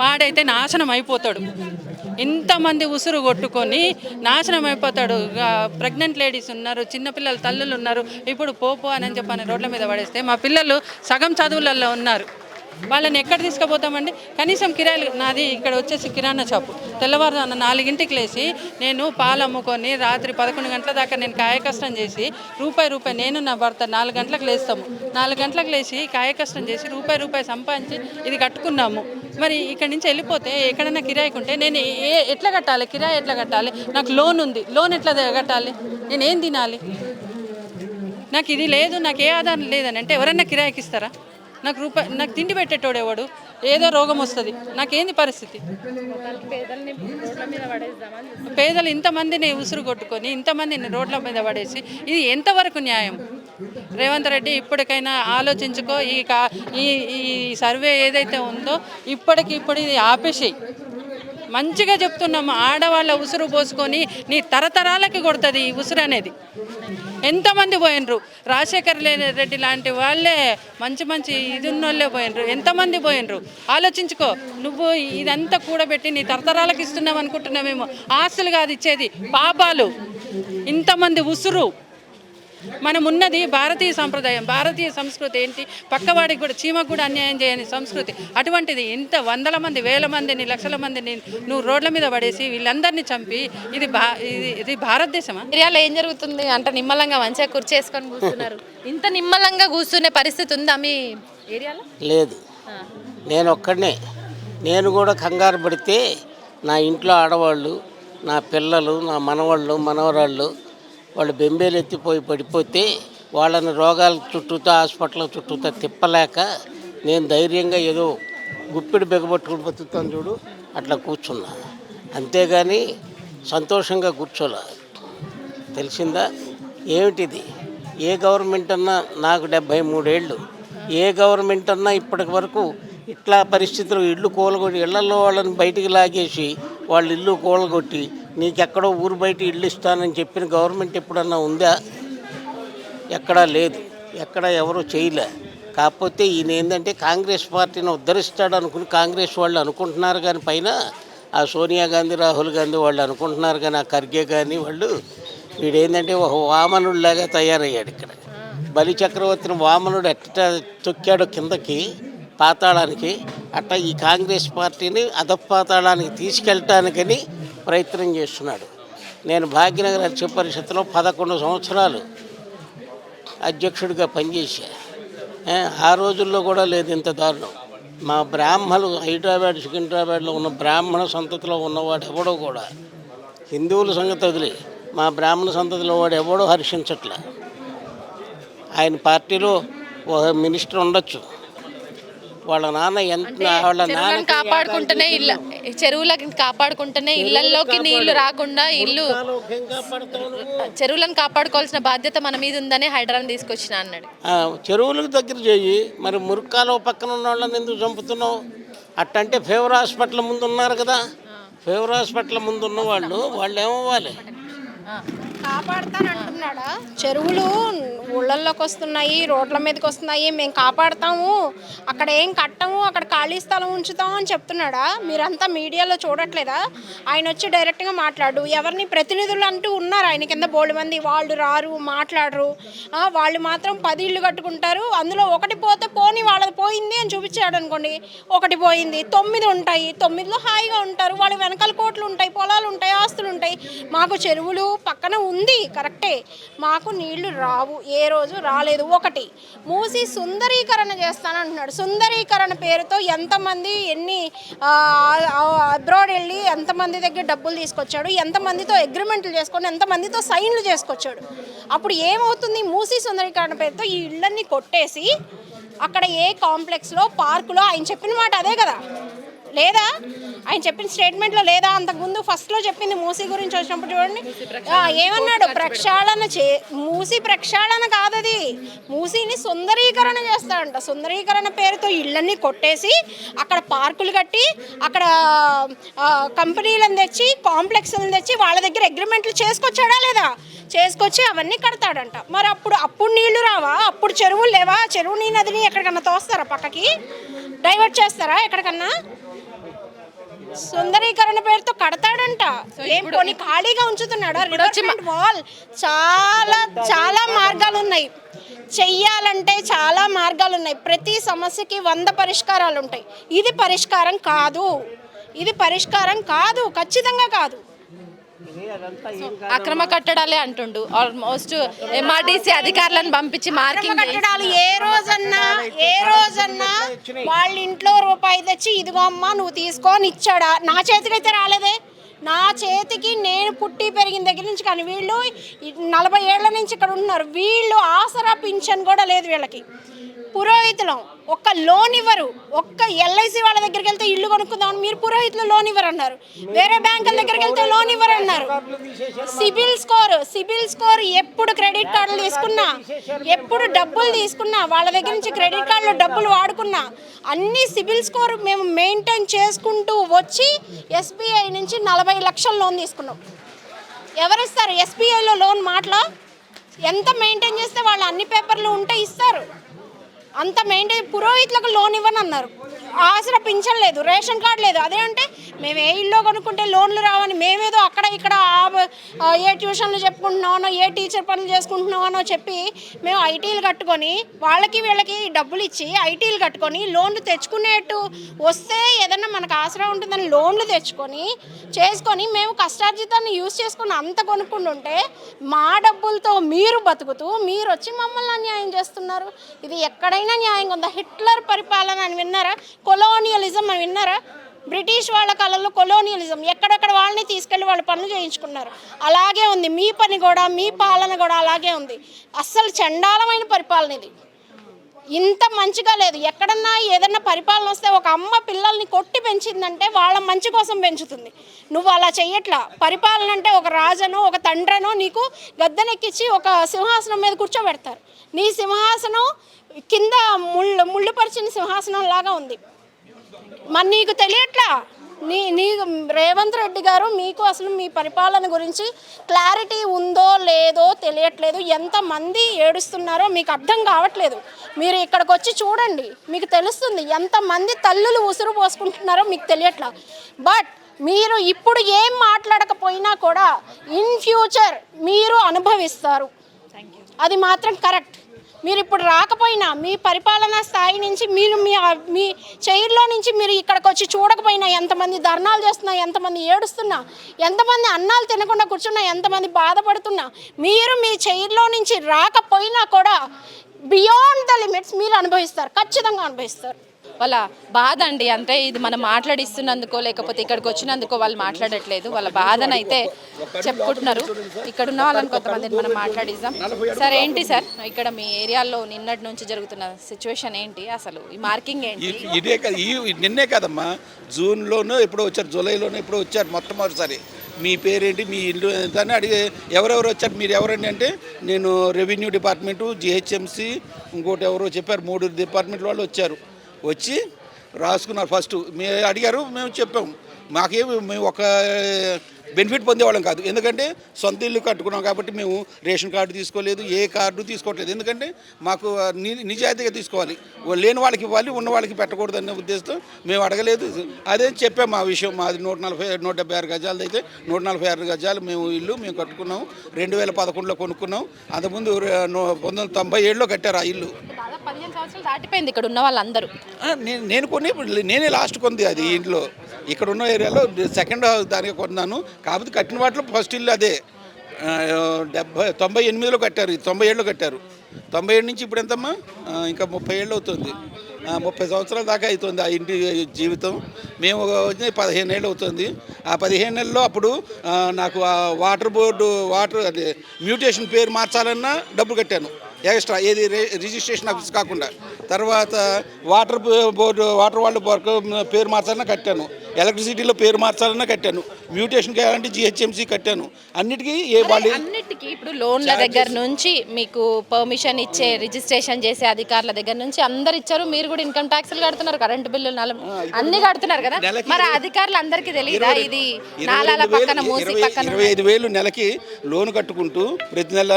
వాడైతే నాశనం అయిపోతాడు. ఇంతమంది ఉసురు కొట్టుకొని నాశనం అయిపోతాడు. ప్రెగ్నెంట్ లేడీస్ ఉన్నారు, చిన్నపిల్లల తల్లులు ఉన్నారు. ఇప్పుడు పోపో అని చెప్పని రోడ్ల మీద పడేస్తే మా పిల్లలు సగం చదువులలో ఉన్నారు. వాళ్ళని ఎక్కడ తీసుకుపోతామండి? కనీసం కిరాయిలు. నాది ఇక్కడ వచ్చేసి కిరాణా షాపు. తెల్లవారుజామున 4ంటికి లేచి నేను పాలు అమ్ముకొని రాత్రి 11 గంటల దాకా నేను కాయకష్టం చేసి రూపాయి నేను నా భర్త 4 గంటలకు లేస్తాము. 4 గంటలకు లేచి కాయకష్టం చేసి రూపాయి సంపాదించి ఇది కట్టుకున్నాము. మరి ఇక్కడి నుంచి వెళ్ళిపోతే ఎక్కడైనా కిరాయికి ఉంటే నేను ఎట్లా కట్టాలి? కిరాయి ఎట్లా కట్టాలి? నాకు లోన్ ఉంది, లోన్ ఎట్లా కట్టాలి? నేనేం తినాలి? నాకు ఇది లేదు, నాకు ఏ ఆధారం లేదని అంటే ఎవరైనా కిరాయికి ఇస్తారా? నాకు తిండి పెట్టేటోడేవాడు, ఏదో రోగం వస్తుంది, నాకేంది పరిస్థితి? పేదలు ఇంతమందిని ఉసురు కొట్టుకొని ఇంతమందిని రోడ్ల మీద పడేసి ఇది ఎంతవరకు న్యాయం? రేవంత్ రెడ్డి ఇప్పటికైనా ఆలోచించుకో. ఈ సర్వే ఏదైతే ఉందో ఇప్పటికిప్పుడు ఇది ఆపేసేయి. మంచిగా చెప్తున్నాము, ఆడవాళ్ళ ఉసురు పోసుకొని నీ తరతరాలకి కొడుతుంది ఈ ఉసురు అనేది. ఎంతమంది పోయినరు? రాజశేఖర్ రెడ్డి లాంటి వాళ్ళే మంచి ఇది ఉన్నోళ్ళే పోయినరు. ఎంతమంది పోయినరు ఆలోచించుకో. నువ్వు ఇదంతా కూడబెట్టి నీ తరతరాలకు ఇస్తున్నావు అనుకుంటున్నావేమో. ఆస్తులు కాదు ఇచ్చేది, పాపాలు. ఇంతమంది ఉసురు. మనం ఉన్నది భారతీయ సంప్రదాయం, భారతీయ సంస్కృతి. ఏంటి? పక్కవాడికి కూడా, చీమకు కూడా అన్యాయం చేయని సంస్కృతి. అటువంటిది ఇంత 100 మంది, 1000 మందిని, లక్షల మందిని నువ్వు రోడ్ల మీద పడేసి వీళ్ళందరినీ చంపి ఇది భారతదేశమా? ఏరియాలో ఏం జరుగుతుంది? అంటే నిమ్మలంగా మంచిగా కుర్చేసుకొని కూర్చున్నారు. ఇంత నిమ్మలంగా కూర్చునే పరిస్థితి ఉందా మీ ఏరియాలో? లేదు, నేను ఒక్కడనే. నేను కూడా కంగారు పడితే నా ఇంట్లో ఆడవాళ్ళు, నా పిల్లలు, నా మనవాళ్ళు, మనవరాళ్ళు వాళ్ళు బెంబేలు ఎత్తిపోయి పడిపోతే వాళ్ళని రోగాల చుట్టూతో, హాస్పిటల్ చుట్టూతో తిప్పలేక నేను ధైర్యంగా ఏదో గుప్పిడి బిగబట్టుకుని బతుకుతాను చూడు, అట్లా కూర్చున్నా. అంతేగాని సంతోషంగా కూర్చోలే. తెలిసిందా? ఏమిటిది? ఏ గవర్నమెంట్ అన్నా, నాకు 73 ఏళ్ళు, ఏ గవర్నమెంట్ అన్నా ఇప్పటి వరకు ఇట్లా పరిస్థితులు ఇళ్ళు కూలగొట్టి, ఇళ్లలో వాళ్ళని బయటికి లాగేసి వాళ్ళ ఇల్లు కూలగొట్టి నీకెక్కడో ఊరు బయట ఇల్లు ఇస్తానని చెప్పిన గవర్నమెంట్ ఎప్పుడన్నా ఉందా? ఎక్కడా లేదు, ఎక్కడ ఎవరు చేయలే. కాకపోతే ఈయన ఏంటంటే కాంగ్రెస్ పార్టీని ఉద్ధరిస్తాడు అనుకుని కాంగ్రెస్ వాళ్ళు అనుకుంటున్నారు. కానీ పైన ఆ సోనియా గాంధీ, రాహుల్ గాంధీ వాళ్ళు అనుకుంటున్నారు. కానీ ఆ ఖర్గే కానీ వాళ్ళు, వీడేంటంటే ఒక వామనుడిలాగా తయారయ్యాడు. ఇక్కడ బలి చక్రవర్తిని వామనుడు ఎట్ట తొక్కాడో కిందకి పాతాళానికి, అట్లా ఈ కాంగ్రెస్ పార్టీని అధపాతాళానికి తీసుకెళ్ళటానికని ప్రయత్నం చేస్తున్నాడు. నేను భాగ్యనగర్ అధ్యక్ష పరిషత్తులో 11 సంవత్సరాలు అధ్యక్షుడిగా పనిచేశా. ఆ రోజుల్లో కూడా లేదు ఇంత దారుణం. మా బ్రాహ్మణులు హైదరాబాద్, సికింద్రాబాద్లో ఉన్న బ్రాహ్మణ సంతతిలో ఉన్నవాడు ఎవడో కూడా, హిందువుల సంగతి వదిలి మా బ్రాహ్మణ సంతతిలో వాడు ఎవడో హర్షించట్లే. ఆయన పార్టీలో ఒక మినిస్టర్ ఉండొచ్చు, వాళ్ళ నాన్న ఎంత వాళ్ళ నాన్న చెరువులను కాపాడుకుంటేనే చెరువులకి కాపాడుకుంటేనే ఇళ్లలోకి నీళ్లు రాకుండా చెరువులను కాపాడుకోవాల్సిన బాధ్యత మన మీద ఉందని హైడ్రాని తీసుకొచ్చిన అన్నాడు. చెరువులకు దగ్గర చేయి, మరి మురుక్కాలో పక్కన ఉన్న వాళ్ళని ఎందుకు చంపుతున్నావు? అట్టంటే ఫేవర్ హాస్పిటల్ ముందు ఉన్నారు కదా, ఫేవర్ హాస్పిటల్ ముందు ఉన్న వాళ్ళు ఏమవ్వాలి? కాపాడుతానంటున్నాడా? చెరువులు ఊళ్ళల్లోకి వస్తున్నాయి, రోడ్ల మీదకి వస్తున్నాయి, మేము కాపాడుతాము, అక్కడ ఏం కట్టము, అక్కడ ఖాళీ స్థలం ఉంచుతాము అని చెప్తున్నాడా? మీరంతా మీడియాలో చూడట్లేదా? ఆయన వచ్చి డైరెక్ట్గా మాట్లాడు. ఎవరిని ప్రతినిధులు అంటూ ఉన్నారు ఆయన కింద బోల్డ్ మంది, వాళ్ళు రారు, మాట్లాడరు. వాళ్ళు మాత్రం 10 ఇళ్ళు కట్టుకుంటారు, అందులో ఒకటి పోతే పోని వాళ్ళది పోయింది అని చూపించాడు అనుకోండి, ఒకటి పోయింది, 9 ఉంటాయి, 9లో హాయిగా ఉంటారు. వాళ్ళ వెనకాల కోట్లు ఉంటాయి, పొలాలు ఉంటాయి, ఆస్తులు ఉంటాయి. మాకు చెరువులు పక్కన ఉంది కరెక్టే, మాకు నీళ్లు రావు, ఏ రోజు రాలేదు. ఒకటి మూసి సుందరీకరణ చేస్తానంటున్నాడు. సుందరీకరణ పేరుతో ఎంతమంది అబ్రాడ్ వెళ్ళి ఎంతమంది దగ్గర డబ్బులు తీసుకొచ్చాడు, ఎంతమందితో అగ్రిమెంట్లు చేసుకొని ఎంతమందితో సైన్లు చేసుకొచ్చాడు. అప్పుడు ఏమవుతుంది? మూసి సుందరీకరణ పేరుతో ఈ ఇళ్ళన్నీ కొట్టేసి అక్కడ ఏ కాంప్లెక్స్లో పార్కులో ఆయన చెప్పిన మాట అదే కదా, లేదా? ఆయన చెప్పిన స్టేట్మెంట్లో లేదా? అంతకుముందు ఫస్ట్లో చెప్పింది మూసీ గురించి వచ్చినప్పుడు చూడండి ఏమన్నాడు? ప్రక్షాళన మూసీ ప్రక్షాళన కాదది, మూసీని సుందరీకరణ చేస్తాడంట. సుందరీకరణ పేరుతో ఇళ్ళన్నీ కొట్టేసి అక్కడ పార్కులు కట్టి అక్కడ కంపెనీలను తెచ్చి కాంప్లెక్స్లను తెచ్చి వాళ్ళ దగ్గర అగ్రిమెంట్లు చేసుకొచ్చాడా లేదా? చేసుకొచ్చి అవన్నీ కడతాడంట. మరి అప్పుడు నీళ్లు రావా? అప్పుడు చెరువులు లేవా? చెరువుని నదిని ఎక్కడికన్నా తోస్తారా? పక్కకి డైవర్ట్ చేస్తారా ఎక్కడికన్నా? సుందరీకరణ పేరుతో కడతాడంట. ఏం కొన్ని ఖాళీగా ఉంచుతున్నాడా? రివర్స్మెంట్ వాల్ చాలా చాలా మార్గాలు ఉన్నాయి, చెయ్యాలంటే చాలా మార్గాలు ఉన్నాయి. ప్రతి సమస్యకి 100 పరిష్కారాలు ఉంటాయి. ఇది పరిష్కారం కాదు, ఇది పరిష్కారం కాదు, ఖచ్చితంగా కాదు. అక్రమ కట్టడాలే అంటుండు. ఆల్మోస్ట్ ఎంఆర్టీసీ అధికారులను పంపించి మార్కింగ్ కట్టడాలు ఏ రోజన్నా వాళ్ళ ఇంట్లో రూపాయి తెచ్చి ఇదిగో అమ్మా నువ్వు తీసుకో అని ఇచ్చాడా? నా చేతికైతే రాలేదే. నా చేతికి నేను పుట్టి పెరిగిన దగ్గర నుంచి, కానీ వీళ్ళు 40 ఏళ్ల నుంచి ఇక్కడ ఉంటున్నారు, వీళ్ళు ఆసరా పింఛన్ కూడా లేదు వీళ్ళకి. పురోహితులం ఒక్క లోన్ ఇవ్వరు. ఒక్క ఎల్ఐసి వాళ్ళ దగ్గరికి వెళ్తే ఇల్లు కొనుక్కుందాం, మీరు పురోహితులు లోన్ ఇవ్వరు అన్నారు. వేరే బ్యాంకుల దగ్గరికి వెళ్తే లోన్ ఇవ్వరు అన్నారు. సిబిల్ స్కోర్ ఎప్పుడు క్రెడిట్ కార్డులు తీసుకున్నా, ఎప్పుడు డబ్బులు తీసుకున్నా, వాళ్ళ దగ్గర నుంచి క్రెడిట్ కార్డులో డబ్బులు వాడుకున్నా, అన్ని సిబిల్ స్కోర్ మేము మెయింటైన్ చేసుకుంటూ వచ్చి ఎస్బీఐ నుంచి 40 లక్షల లోన్ తీసుకున్నాం. ఎవరిస్తారు ఎస్బీఐలో లోన్? మాటలో ఎంత మెయింటైన్ చేస్తే వాళ్ళు అన్ని పేపర్లు ఉంటే ఇస్తారు, అంత మెయింటైన్. పురోహితులకు లోన్ ఇవ్వని అన్నారు. ఆసరా పింఛన్ లేదు, రేషన్ కార్డు లేదు. అదేంటే మేము ఏ ఇల్లు కొనుక్కుంటే లోన్లు రావని మేమేదో అక్కడ ఇక్కడ ఏ ట్యూషన్లు చెప్పుకుంటున్నామనో, ఏ టీచర్ పనులు చేసుకుంటున్నామనో చెప్పి మేము ఐటీలు కట్టుకొని వాళ్ళకి వీళ్ళకి డబ్బులు ఇచ్చి ఐటీలు కట్టుకొని లోన్లు తెచ్చుకునేట్టు వస్తే ఏదన్నా మనకు ఆసరా ఉంటుందని లోన్లు తెచ్చుకొని చేసుకొని మేము కష్టార్జితాన్ని యూజ్ చేసుకుని అంత కొనుక్కుంటుంటే మా డబ్బులతో మీరు బతుకుతూ మీరు వచ్చి మమ్మల్ని అన్యాయం చేస్తున్నారు. ఇది ఎక్కడైనా న్యాయంగా ఉందా? హిట్లర్ పరిపాలన అని విన్నారా? కొలోనియలిజం అని విన్నారా? బ్రిటిష్ వాళ్ళ కాలంలో కొలోనియలిజం, ఎక్కడెక్కడ వాళ్ళని తీసుకెళ్ళి వాళ్ళ పనులు చేయించుకున్నారు. అలాగే ఉంది మీ పని కూడా, మీ పాలన కూడా అలాగే ఉంది. అస్సలు చండాలమైన పరిపాలన ఇది, ఇంత మంచిగా లేదు. ఎక్కడన్నా ఏదన్నా పరిపాలన వస్తే ఒక అమ్మ పిల్లల్ని కొట్టి పెంచిందంటే వాళ్ళ మంచి కోసం పెంచుతుంది. నువ్వు అలా చెయ్యట్లా. పరిపాలన అంటే ఒక రాజనో ఒక తండ్రనో నీకు గద్దెనెక్కించి ఒక సింహాసనం మీద కూర్చోబెడతారు. నీ సింహాసనం కింద ముళ్ళు పరిచిన సింహాసనం లాగా ఉంది. మరి నీకు తెలియట్లా? నీ రేవంత్ రెడ్డి గారు మీకు అసలు మీ పరిపాలన గురించి క్లారిటీ ఉందో లేదో తెలియట్లేదు. ఎంతమంది ఏడుస్తున్నారో మీకు అర్థం కావట్లేదు. మీరు ఇక్కడికి వచ్చి చూడండి, మీకు తెలుస్తుంది. ఎంతమంది తల్లులు ఉసురు పోసుకుంటున్నారో మీకు తెలియట్లా. బట్ మీరు ఇప్పుడు ఏం మాట్లాడకపోయినా కూడా ఇన్ ఫ్యూచర్ మీరు అనుభవిస్తారు, అది మాత్రం కరెక్ట్. మీరు ఇప్పుడు రాకపోయినా మీ పరిపాలనా స్థాయి నుంచి మీరు మీ చైర్లో నుంచి మీరు ఇక్కడికి వచ్చి చూడకపోయినా ఎంతమంది ధర్నాలు చేస్తున్నా, ఎంతమంది ఏడుస్తున్నా, ఎంతమంది అన్నాలు తినకుండా కూర్చున్నా, ఎంతమంది బాధపడుతున్నా, మీరు మీ చైర్లో నుంచి రాకపోయినా కూడా బియాండ్ ద లిమిట్స్ మీరు అనుభవిస్తారు, ఖచ్చితంగా అనుభవిస్తారు. వాళ్ళ బాధ అండి. అంటే ఇది మనం మాట్లాడిస్తున్నందుకో లేకపోతే ఇక్కడికి వచ్చినందుకో వాళ్ళు మాట్లాడట్లేదు, వాళ్ళ బాధను అయితే చెప్పుకుంటున్నారు. ఇక్కడ ఉన్న వాళ్ళని కొంతమందిని మనం మాట్లాడిద్దాం. సార్ ఏంటి సార్ ఇక్కడ మీ ఏరియాలో నిన్నటి నుంచి జరుగుతున్న సిచ్యువేషన్ ఏంటి, అసలు ఈ మార్కింగ్ ఏంటి? ఇదే కదా, నిన్నే కదమ్మా, జూన్లోనూ ఎప్పుడో వచ్చారు, జూలైలోనూ ఎప్పుడో వచ్చారు మొట్టమొదటిసారి. మీ పేరేంటి, మీ ఇల్లు ఎంత అని అడిగి ఎవరెవరు వచ్చారు, మీరు ఎవరండి అంటే నేను రెవెన్యూ డిపార్ట్మెంటు, జిహెచ్ఎంసి, ఇంకోటి ఎవరో చెప్పారు, 3 డిపార్ట్మెంట్ వాళ్ళు వచ్చారు. వచ్చి రాసుకున్నారు. ఫస్ట్ మేము అడిగారు, మేము చెప్పాము. మాకేమి మేము ఒక బెనిఫిట్ పొందేవాళ్ళం కాదు, ఎందుకంటే సొంత ఇల్లు కట్టుకున్నాం కాబట్టి మేము రేషన్ కార్డు తీసుకోలేదు, ఏ కార్డు తీసుకోవట్లేదు. ఎందుకంటే మాకు నిజాయితీగా తీసుకోవాలి, లేని వాళ్ళకి ఇవ్వాలి, ఉన్న వాళ్ళకి పెట్టకూడదు అనే ఉద్దేశంతో మేము అడగలేదు. అదే చెప్పాము ఆ విషయం. మాది 176 గజాలది అయితే 146 గజాలు మేము ఇల్లు మేము కట్టుకున్నాం. 2011లో కొనుక్కున్నాం. అంతకుముందు 1997లో కట్టారు ఆ ఇల్లు. 15 సంవత్సరాలు దాటిపోయింది ఇక్కడ ఉన్న వాళ్ళందరూ. నేను నేనే లాస్ట్ కొంది అది ఇంట్లో. ఇక్కడ ఉన్న ఏరియాలో సెకండ్ హౌస్ దానికి కొన్నాను. కాకపోతే కట్టిన వాటిలో ఫస్ట్ ఇల్లు అదే. 98లో కట్టారు, 97లో కట్టారు. 97 నుంచి ఇప్పుడు ఎంతమ్మా, ఇంకా 30 ఏళ్ళు అవుతుంది. 30 సంవత్సరాల దాకా అవుతుంది ఆ ఇంటి జీవితం. మేము వచ్చి 15 ఏళ్ళు అవుతుంది. ఆ 15 ఏళ్ళలో అప్పుడు నాకు ఆ వాటర్ బోర్డు అదే మ్యూటేషన్ పేరు మార్చాలన్నా డబ్బులు కట్టాను ఎక్స్ట్రా, ఏది రిజిస్ట్రేషన్ ఆఫీస్ కాకుండా. తర్వాత వాటర్ బోర్డు వాటర్ వాళ్ళ పేరు మార్చాలన్నా కట్టాను, ఎలక్ట్రిసిటీలో పేరు మార్చాలన్నా కట్టాను, మ్యూటేషన్ కావాలంటే జిహెచ్ఎంసీ కట్టాను. అన్నిటికీ అన్నిటికీ ఇప్పుడు లోన్ల దగ్గర నుంచి మీకు పర్మిషన్ ఇచ్చే రిజిస్ట్రేషన్ చేసే అధికారుల దగ్గర నుంచి అందరు ఇచ్చారు. మీరు కూడా ఇన్కమ్ ట్యాక్స్లు కడుతున్నారు, కరెంటు బిల్లులు అన్ని కడుతున్నారు కదా. మరి అధికారులు అందరికీ తెలియదా ఇది నాలాల పక్కన మూసి పక్కన 25,000 నెలకి లోన్ కట్టుకుంటూ ప్రతి నెల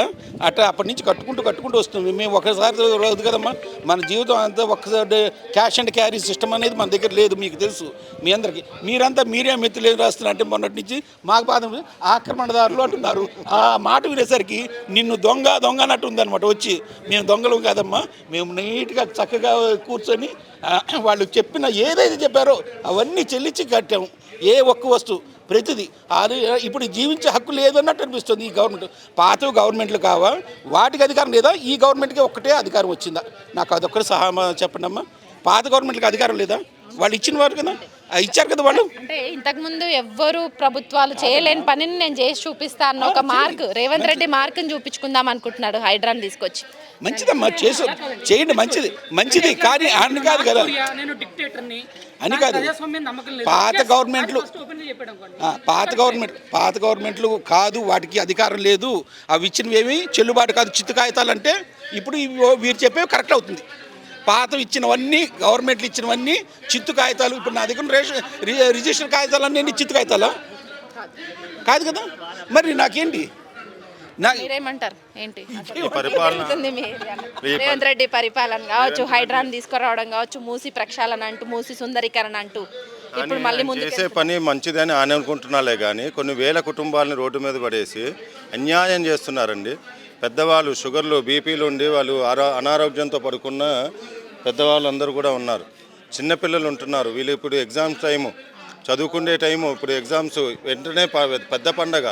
అట్లా అప్పటి నుంచి కట్టుకుంటూ వస్తుంది. మేము ఒకసారి రోజు కదమ్మా, మన జీవితం అంతా ఒక్కసారి క్యాష్ అండ్ క్యారీ సిస్టమ్ అనేది మన దగ్గర లేదు. మీకు తెలుసు, మీ అందరికీ. మీరే మెత్తులు ఏం రాస్తున్నారు అంటే మొన్నటి నుంచి మాకు బాధ ఆక్రమణదారులు అంటున్నారు. ఆ మాట వినేసరికి నిన్ను దొంగ అన్నట్టు ఉందన్నమాట. వచ్చి మేము దొంగలు కాదమ్మా, మేము నీట్గా చక్కగా కూర్చొని వాళ్ళు చెప్పిన ఏదైతే చెప్పారో అవన్నీ చెల్లించి కట్టాము. ఏ ఒక్క వస్తువు ప్రతిదీ అది ఇప్పుడు జీవించే హక్కు లేదన్నట్టు అనిపిస్తుంది ఈ గవర్నమెంట్. పాత గవర్నమెంట్లు కావా, వాటికి అధికారం లేదా, ఈ గవర్నమెంట్కి ఒక్కటే అధికారం వచ్చిందా? నాకు అదొక్కటి చెప్పండి అమ్మా. పాత గవర్నమెంట్కి అధికారం లేదా? వాళ్ళు ఇచ్చిన వారు కదా, ఇచ్చారు కదా వాళ్ళు. అంటే ఇంతకుముందు ఎవ్వరు ప్రభుత్వాలు చేయలేని పనిని నేను చేసి చూపిస్తా అన్న ఒక మార్క్ రేవంత్ రెడ్డి మార్కుని చూపించుకుందాం అనుకుంటున్నాడు హైడ్రాన్ తీసుకొచ్చి. మంచిదమ్మా, చేయండి, మంచిది. కానీ అని కాదు కదా, అని కాదు. పాత గవర్నమెంట్లు కాదు, వాటికి అధికారం లేదు, అవి ఇచ్చినవి ఏమి చెల్లుబాటు కాదు. చిత్తు కాగితాలు అంటే ఇప్పుడు వీరు చెప్పేవి కరెక్ట్ అవుతుంది. పాత ఇచ్చినవన్నీ గవర్నమెంట్లు ఇచ్చినవన్నీ చిత్తు కాగితాలు. ఇప్పుడు నా దగ్గర రిజిస్టర్ కాగితాలన్నీ చిత్తు కాగితాలా? కాదు కదా. మరి నాకేంటి? మీరేమంటారు ఏంటి రేవంత్ రెడ్డి పరిపాలన కావచ్చు, హైడ్రాన్ తీసుకురావడం కావచ్చు, మూసి ప్రక్షాళన అంటూ, మూసి సుందరీకరణ అంటూ ఇప్పుడు మళ్ళీ ముందు చేసే పని మంచిదని అని అనుకుంటున్నాలే కానీ కొన్ని వేల కుటుంబాలను రోడ్డు మీద పడేసి అన్యాయం చేస్తున్నారండి. పెద్దవాళ్ళు షుగర్లు బీపీలు ఉండి వాళ్ళు అనారోగ్యంతో పడుకున్న పెద్దవాళ్ళు అందరూ కూడా ఉన్నారు. చిన్నపిల్లలు ఉంటున్నారు. వీళ్ళు ఇప్పుడు ఎగ్జామ్స్ టైము, చదువుకునే టైము, ఇప్పుడు ఎగ్జామ్స్ వెంటనే పెద్ద పండగ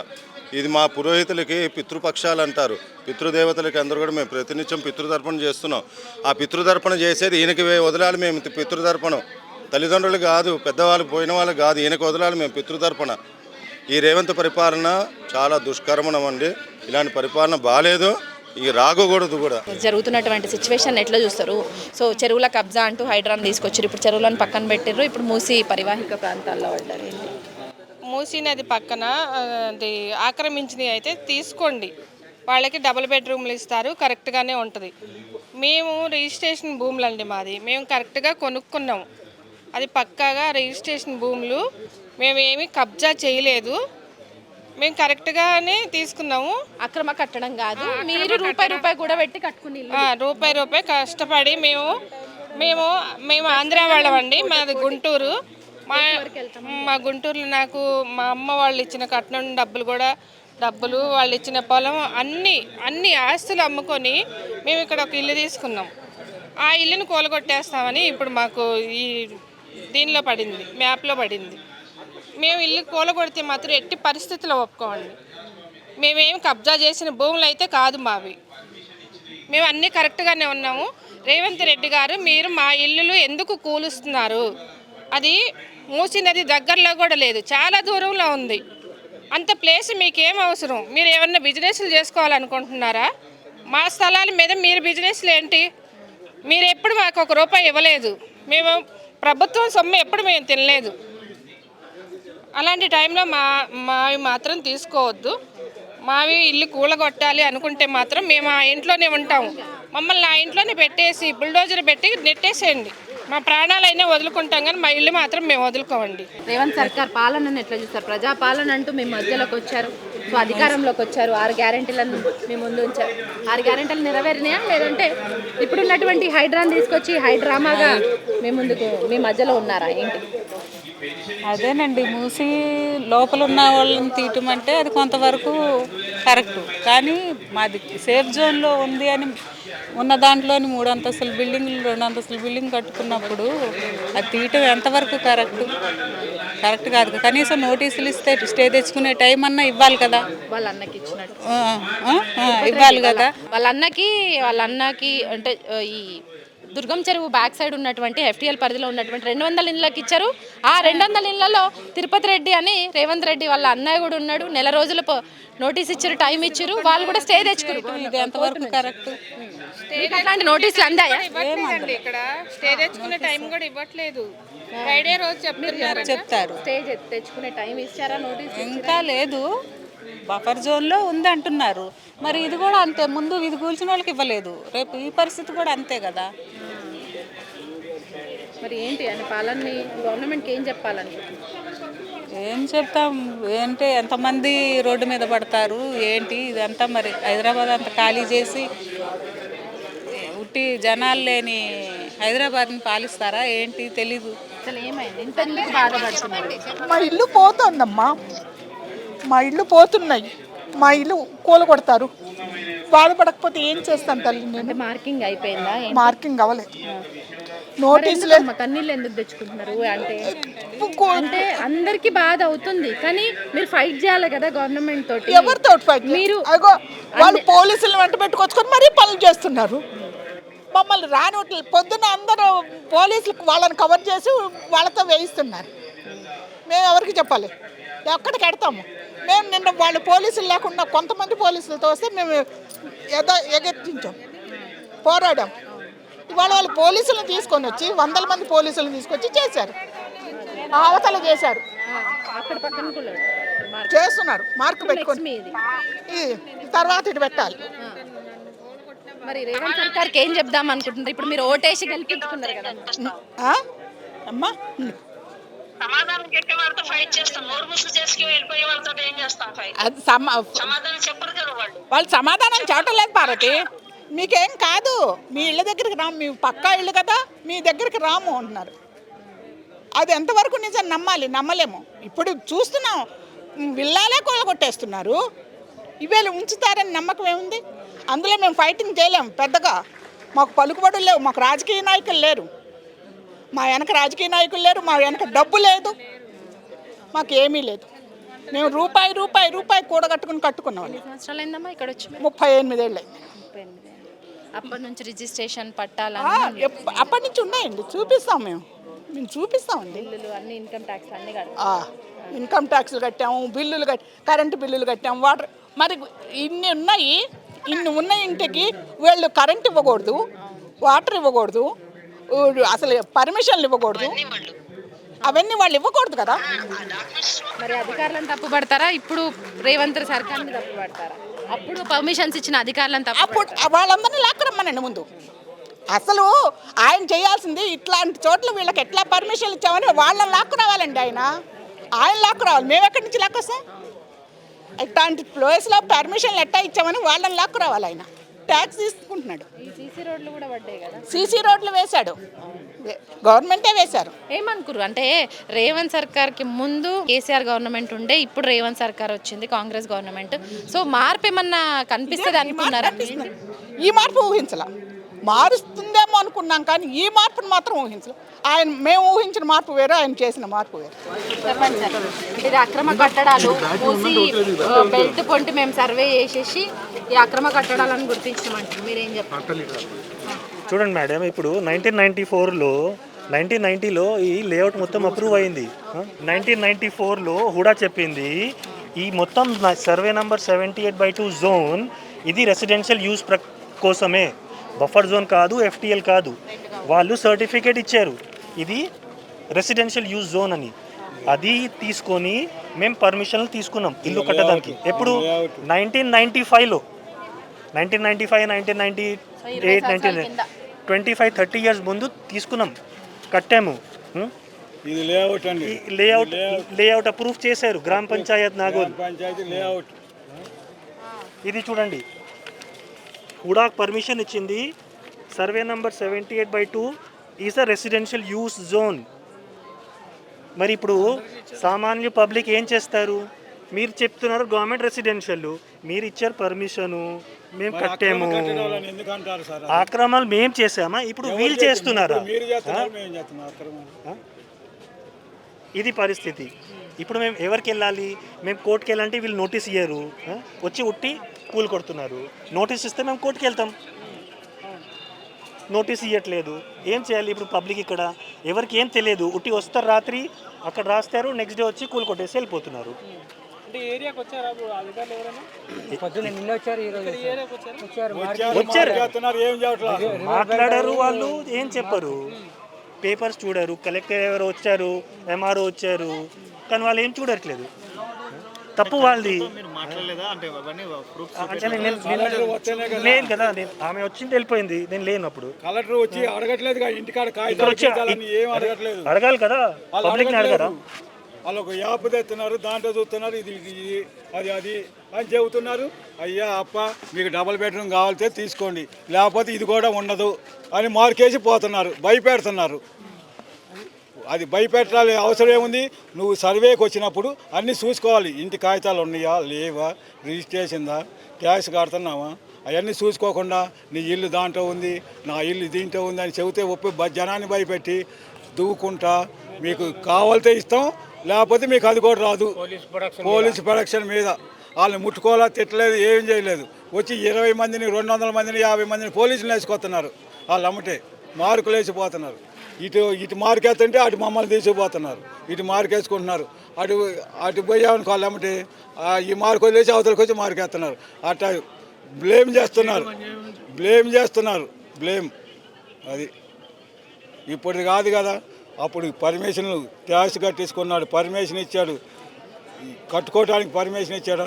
ఇది. మా పురోహితులకి పితృపక్షాలు అంటారు, పితృదేవతలకి అందరూ కూడా మేము ప్రతినిత్యం పితృతర్పణ చేస్తున్నాం. ఆ పితృతర్పణ చేసేది ఈయనకి వదలాలి మేము. పితృతర్పణం తల్లిదండ్రులు కాదు, పెద్దవాళ్ళు పోయిన వాళ్ళు కాదు, ఈయనకు వదలాలి మేము పితృతర్పణ. ఈ రేవంత్ పరిపాలన చాలా దుష్కర్మణం అండి. ఇలాంటి పరిపాలన బాగాలేదు, ఇక రాకూడదు కూడా. జరుగుతున్నటువంటి సిచ్యువేషన్ ఎట్లా చూస్తారు? సో చెరువుల కబ్జా అంటూ హైడ్రాన్ తీసుకొచ్చారు, ఇప్పుడు చెరువులను పక్కన పెట్టారు, ఇప్పుడు మూసి పరివాహిక ప్రాంతాల్లో పడ్డారు. మూసీ నది పక్కన అది ఆక్రమించినవి అయితే తీసుకోండి, వాళ్ళకి డబుల్ బెడ్రూమ్లు ఇస్తారు, కరెక్ట్గానే ఉంటుంది. మేము రిజిస్ట్రేషన్ భూములు అండి మాది, మేము కరెక్ట్గా కొనుక్కున్నాము, అది పక్కాగా రిజిస్ట్రేషన్ భూములు, మేము ఏమీ కబ్జా చేయలేదు, మేము కరెక్ట్గానే తీసుకున్నాము. అక్రమ కట్టడం కాదు, మీరు రూపాయి కూడా పెట్టి కట్టుకుని రూపాయి కష్టపడి మేము ఆంధ్ర వాళ్ళమండి, మాది గుంటూరు. మా గుంటూరులో నాకు మా అమ్మ వాళ్ళు ఇచ్చిన కట్నం డబ్బులు వాళ్ళు ఇచ్చిన పొలం అన్ని ఆస్తులు అమ్ముకొని మేము ఇక్కడ ఒక ఇల్లు తీసుకున్నాం. ఆ ఇల్లుని కూలగొట్టేస్తామని ఇప్పుడు మాకు ఈ దీనిలో పడింది, మ్యాప్లో పడింది. మేము ఇల్లు కూలగొడితే మాత్రం ఎట్టి పరిస్థితుల్లో ఒప్పుకోండి. మేమేం కబ్జా చేసిన భూములు అయితే కాదు మావి. మేము అన్నీ కరెక్ట్గానే ఉన్నాము. రేవంత్ రెడ్డి గారు మీరు మా ఇల్లులు ఎందుకు కూలుస్తున్నారు? అది మూసీ నది దగ్గరలో కూడా లేదు, చాలా దూరంలో ఉంది. అంత ప్లేస్ మీకేం అవసరం? మీరు ఏమన్నా బిజినెస్లు చేసుకోవాలనుకుంటున్నారా? మా స్థలాల మీద మీరు బిజినెస్లు ఏంటి? మీరు ఎప్పుడు మాకు ₹1 ఇవ్వలేదు. మేము ప్రభుత్వం సొమ్ము ఎప్పుడు మేము తినలేదు. అలాంటి టైంలో మావి మాత్రం తీసుకోవద్దు. మావి ఇల్లు కూలగొట్టాలి అనుకుంటే మాత్రం మేము ఆ ఇంట్లోనే ఉంటాము. మమ్మల్ని ఆ ఇంట్లోనే పెట్టేసి బుల్డోజర్ పెట్టి నెట్టేసేయండి. మా ప్రాణాలైనా వదులుకుంటాం కానీ మా ఇల్లు మాత్రం మేము వదులుకోవండి. రేవంత్ సర్కార్ పాలనను ఎట్లా చూస్తారు? ప్రజాపాలన అంటూ మీ మధ్యలోకి వచ్చారు, సో అధికారంలోకి వచ్చారు, 6 గ్యారెంటీలను మీ ముందు ఉంచారు. 6 గ్యారెంటీలు నెరవేరినాయా, లేదంటే ఇప్పుడున్నటువంటి హైడ్రాని తీసుకొచ్చి హైడ్రామాగా మీ మధ్యలో ఉన్నారా ఏంటి? అదేనండి, మూసి లోపల ఉన్న వాళ్ళని తీయటమంటే అది కొంతవరకు కరెక్ట్. కానీ మాది సేఫ్ జోన్లో ఉంది అని ఉన్న దాంట్లోని 3 అంతస్తుల బిల్డింగ్లు 2 అంతస్తుల బిల్డింగ్ కట్టుకున్నప్పుడు అది తీయటం ఎంతవరకు కరెక్ట్ కాదు. కనీసం నోటీసులు ఇస్తే స్టే తెచ్చుకునే టైం అన్నా ఇవ్వాలి కదా. వాళ్ళ అన్నకి ఇచ్చినట్టు ఇవ్వాలి కదా. వాళ్ళ అన్నకి అంటే ఈ దుర్గం చెరువు బ్యాక్ సైడ్ ఉన్నటువంటి FTL పరిధిలో ఉన్నటువంటి 200 ఇళ్ళకి ఇచ్చారు. ఆ 200 ఇళ్లలో తిరుపతి రెడ్డి అని రేవంత్ రెడ్డి వాళ్ళ అన్నయ్య కూడా ఉన్నాడు. నెల రోజులు నోటీస్ ఇచ్చారు, టైం ఇచ్చారు, వాళ్ళు కూడా స్టే తెచ్చుకున్నారు. ఇది ఎంతవరకు కరెక్ట్? అట్లాంటి నోటీసులు అందాయా? ఇవ్వట్లేదండి, ఇక్కడ స్టే తెచ్చుకునే టైం కూడా ఇవ్వట్లేదు. ఫ్రైడే రోజు చెప్తారు. స్టే తెచ్చుకునే టైం ఇచ్చారా? నోటీస్ ఇంకా లేదు, బఫర్ జోన్లో ఉంది అంటున్నారు. మరి ఇది కూడా అంతే, ముందు ఇది కూల్చిన వాళ్ళకి ఇవ్వలేదు, రేపు ఈ పరిస్థితి కూడా అంతే కదా. మరి ఏంటి అని పాలనని గవర్నమెంట్కి ఏం చెప్పాలని? ఏం చెప్తాం ఏంటి, ఎంతమంది రోడ్డు మీద పడతారు ఏంటి, ఇదంతా మరి హైదరాబాద్ అంతా ఖాళీ చేసి ఉట్టి జనాలు లేని హైదరాబాద్ని పాలిస్తారా ఏంటి తెలీదు. అసలు ఏమైంది, ఇంత ఎందుకు బాధపడుతున్నారు? మా ఇల్లు పోతుందమ్మా, మా ఇల్లు పోతున్నాయి, మా ఇల్లు కూలగొడతారు. బాధపడకపోతే ఏం చేస్తాను తల్లి నేను? మార్కింగ్ అయిపోయిందా? మార్కింగ్ అవ్వలేదు, నోటీసులు. కన్నీళ్ళు ఎందుకు తెచ్చుకుంటున్నారు? అంటే అందరికి బాధ అవుతుంది, కానీ మీరు ఫైట్ చేయాలి కదా గవర్నమెంట్ తోటి. ఎవరితో ఫైట్? మీరు వాళ్ళు పోలీసులు వెంట పెట్టుకొచ్చుకొని మరీ పనులు చేస్తున్నారు. మమ్మల్ని రానివ్వట్లేదు. పొద్దున్న అందరూ పోలీసులకు వాళ్ళని కవర్ చేసి వాళ్ళతో వేయిస్తున్నారు. మేము ఎవరికి చెప్పాలి? ఎక్కడికి ఎడతాము మేము? నిన్న వాళ్ళు పోలీసులు లేకుండా కొంతమంది పోలీసులతో వస్తే మేము ఏదో ఎగెత్తించాం, పోరాడాం. ఇవాళ వాళ్ళు పోలీసులను తీసుకొని వచ్చి 100 మంది పోలీసులను తీసుకొచ్చి చేశారు, అవతల చేశారు, చేస్తున్నారు. మార్కు పెట్టుకొని తర్వాత ఇటు పెట్టాలి. మరి రేవంత్ సర్కార్కి ఏం చెప్దాం అనుకుంటున్నారు? ఇప్పుడు మీరు ఓటేసి గెలిపించుకున్నారు కదా అమ్మా, సమాధానం చెప్పే వాళ్ళతో ఫైట్ చేస్తాం. నోరు ముసుగు చేసుకుని వెళ్ళిపోయే వాళ్ళతో ఏం చేస్తాం? అది సమాధానం చెప్పరు కదా వాళ్ళు. వాళ్ళు సమాధానం చెప్పడం లేదు పార్వతి. మీకేం కాదు, మీ ఇళ్ళ దగ్గరికి రాము, మీ పక్కా ఇల్లు కదా, మీ దగ్గరికి రాము అంటున్నారు. అది ఎంతవరకు నిజం నమ్మలేము. ఇప్పుడు చూస్తున్నాం, విల్లాలే కూలగొట్టేస్తున్నారు. ఇవేళ ఉంచుతారని నమ్మకం ఏముంది? అందులో మేము ఫైటింగ్ చేయలేము పెద్దగా. మాకు పలుకుబడులు లేవు, మాకు రాజకీయ నాయకులు లేరు, మా వెనక రాజకీయ నాయకులు లేరు, మా వెనక డబ్బు లేదు, మాకు ఏమీ లేదు. మేము రూపాయి కూడగట్టుకుని కట్టుకున్నాం. సంవత్సరాలు అయిందమ్మా ఇక్కడ వచ్చి? 38 ఏళ్ళు అయింది. అప్పటి నుంచి రిజిస్ట్రేషన్ పట్టాలి అప్పటి నుంచి ఉన్నాయండి, చూపిస్తాం మేము చూపిస్తామండి. అన్ని ఇన్కమ్ ట్యాక్స్ అన్ని ఇన్కమ్ ట్యాక్స్లు కట్టాము, బిల్లులు కరెంటు బిల్లులు కట్టాము, వాటర్. మరి ఇన్ని ఉన్న ఇంటికి వీళ్ళు కరెంట్ ఇవ్వకూడదు, వాటర్ ఇవ్వకూడదు, అసలు పర్మిషన్లు ఇవ్వకూడదు, అవన్నీ వాళ్ళు ఇవ్వకూడదు కదా. మరి అధికారులను తప్పు పడతారా? ఇప్పుడు రేవంత్ సర్కార్ని తప్పు పడతారా? అప్పుడు పర్మిషన్స్ ఇచ్చిన అధికారులను తప్పు అప్పుడు వాళ్ళందరినీ లాక్కరమ్మనండి ముందు. అసలు ఆయన చేయాల్సింది ఇట్లాంటి చోట్ల వీళ్ళకి ఎట్లా పర్మిషన్లు ఇచ్చామని వాళ్ళని లాక్కు రావాలండి. ఆయన లాక్కు రావాలి, మేము ఎక్కడి నుంచి లాక్కొస్తాం? ఇట్లాంటి ప్లేస్లో పర్మిషన్లు ఎట్టా ఇచ్చామని వాళ్ళని లాక్కు రావాలి. ఆయన ట్యాక్స్ తీసుకుంటున్నాడు. సీసీ రోడ్లు కూడా పడ్డాయి కదా? సీసీ రోడ్లు వేశాడు, గవర్నమెంటే వేశారు. ఏమనుకురు అంటే రేవంత్ సర్కార్కి ముందు కేసీఆర్ గవర్నమెంట్ ఉండే, ఇప్పుడు రేవంత్ సర్కార్ వచ్చింది, కాంగ్రెస్ గవర్నమెంట్. సో మార్పు ఏమన్నా కనిపిస్తుంది అనుకున్నారా? ఈ మార్పు ఊహించలా, మారుస్తుందేమో అనుకున్నాం కానీ ఈ మార్పును మాత్రం ఊహించలేదు. మేము ఊహించిన మార్పు వేరు, ఆయన చేసిన మార్పు వేరు. చెప్పండి సార్, ఇది అక్రమ కట్టడాలు మూసి బెల్ట్ పొంటి మేము సర్వే చేసేసి ఈ అక్రమ కట్టడాలను గుర్తించమంటారు, మీరేం చెప్తారు? చూడండి మేడం, ఇప్పుడు 1990లో ఈ లేఅవుట్ మొత్తం అప్రూవ్ అయింది. 1994లో హుడా చెప్పింది ఈ మొత్తం సర్వే నంబర్ 78/2 జోన్ ఇది రెసిడెన్షియల్ యూస్ కోసమే, బఫర్ జోన్ కాదు, FTL కాదు. వాళ్ళు సర్టిఫికేట్ ఇచ్చారు ఇది రెసిడెన్షియల్ యూస్ జోన్ అని. అది తీసుకొని మేము పర్మిషన్లు తీసుకున్నాం ఇల్లు కట్టడానికి. ఎప్పుడు 1995లో 1995, 1998, 25-30 ఇయర్స్ ముందు తీసుకున్నాం, కట్టాము. ఇది లేఅవుట్ అండి, లేఅవుట్ అప్రూవ్ చేశారు గ్రామ పంచాయత్ నాగోల్. పంచాయతీ లేఅవుట్. ఇది చూడండి, హుడా పర్మిషన్ ఇచ్చింది. Survey number 78/2 is a residential use zone. మరి ఇప్పుడు సామాన్య పబ్లిక్ ఏం చేస్తారు? మీరు చెప్తున్నారు గవర్నమెంట్ రెసిడెన్షియల్, మీరు ఇచ్చారు పర్మిషను, మేము కట్టాము. ఆక్రమణలు మేము చేసామా? ఇప్పుడు వీళ్ళు చేస్తున్నారా? ఇది పరిస్థితి. ఇప్పుడు మేము ఎవరికి వెళ్ళాలి? మేము కోర్టుకి వెళ్ళాలంటే వీళ్ళు నోటీస్ ఇయ్యరు, వచ్చి ఉట్టి కూలు కొడుతున్నారు. నోటీస్ ఇస్తే మేము కోర్టుకి వెళ్తాం, నోటీస్ ఇవ్వట్లేదు. ఏం చేయాలి ఇప్పుడు పబ్లిక్? ఇక్కడ ఎవరికి ఏం తెలియదు, ఉట్టి వస్తారు, రాత్రి అక్కడ రాస్తారు, నెక్స్ట్ డే వచ్చి కూలు కొట్టేసి వెళ్ళిపోతున్నారు. మాట్లాడారు వాళ్ళు, ఏం చెప్పరు, పేపర్స్ చూడరు. కలెక్టర్ ఎవరు వచ్చారు, MRO వచ్చారు, కానీ వాళ్ళు ఏం చూడట్లేదు. తప్పు వాళ్ళది. లేదు కదా, ఆమె వచ్చింది వెళ్ళిపోయింది, నేను లేను. అప్పుడు కలెక్టర్ వచ్చి అడగట్లేదు, ఇంటికాడ అడగాలి కదా, పబ్లిక్ అడగరా? వాళ్ళు ఒక యాప్ తెస్తున్నారు, దాంట్లో చూస్తున్నారు, ఇది అది అది అని చెబుతున్నారు. అయ్యా అప్ప మీకు డబుల్ బెడ్రూమ్ కావాలితే తీసుకోండి, లేకపోతే ఇది కూడా ఉండదు అని మార్కేసి పోతున్నారు, భయపెడుతున్నారు. అది భయపెట్టాలి అవసరం ఏముంది? నువ్వు సర్వేకి వచ్చినప్పుడు అన్నీ చూసుకోవాలి. ఇంటి కాగితాలు ఉన్నాయా లేవా, రిజిస్ట్రేషన్దా, ట్యాక్స్ కడుతున్నావా, అవన్నీ చూసుకోకుండా నీ ఇల్లు దాంట్లో ఉంది, నా ఇల్లు దీంట్లో ఉంది అని చెబితే జనాన్ని భయపెట్టి దువ్వుకుంటా మీకు కావాలితే ఇస్తాం, లేకపోతే మీకు అది కూడా రాదు. పోలీస్ ప్రొడక్షన్ మీద వాళ్ళని ముట్టుకోవాలా, తిట్టలేదు, ఏం చేయలేదు. వచ్చి 20 మందిని, 200 మందిని, 50 మందిని పోలీసులు వేసుకొస్తున్నారు. వాళ్ళు అమ్మటే మార్కులు వేసిపోతున్నారు. ఇటు మార్కేస్తుంటే అటు మమ్మల్ని తీసుకుపోతున్నారు, ఇటు మార్కేసుకుంటున్నారు. అటు పోయామని వాళ్ళు అమ్మటే ఈ మార్కు వదిలేసి అవతలకి వచ్చి మార్కేస్తున్నారు. అట్లా బ్లేమ్ చేస్తున్నారు. అది ఇప్పుడు కాదు కదా, అప్పుడు పర్మిషన్లు ట్యాక్స్ కట్టేసుకున్నాడు, పర్మిషన్ ఇచ్చాడు, కట్టుకోవడానికి పర్మిషన్ ఇచ్చాడు,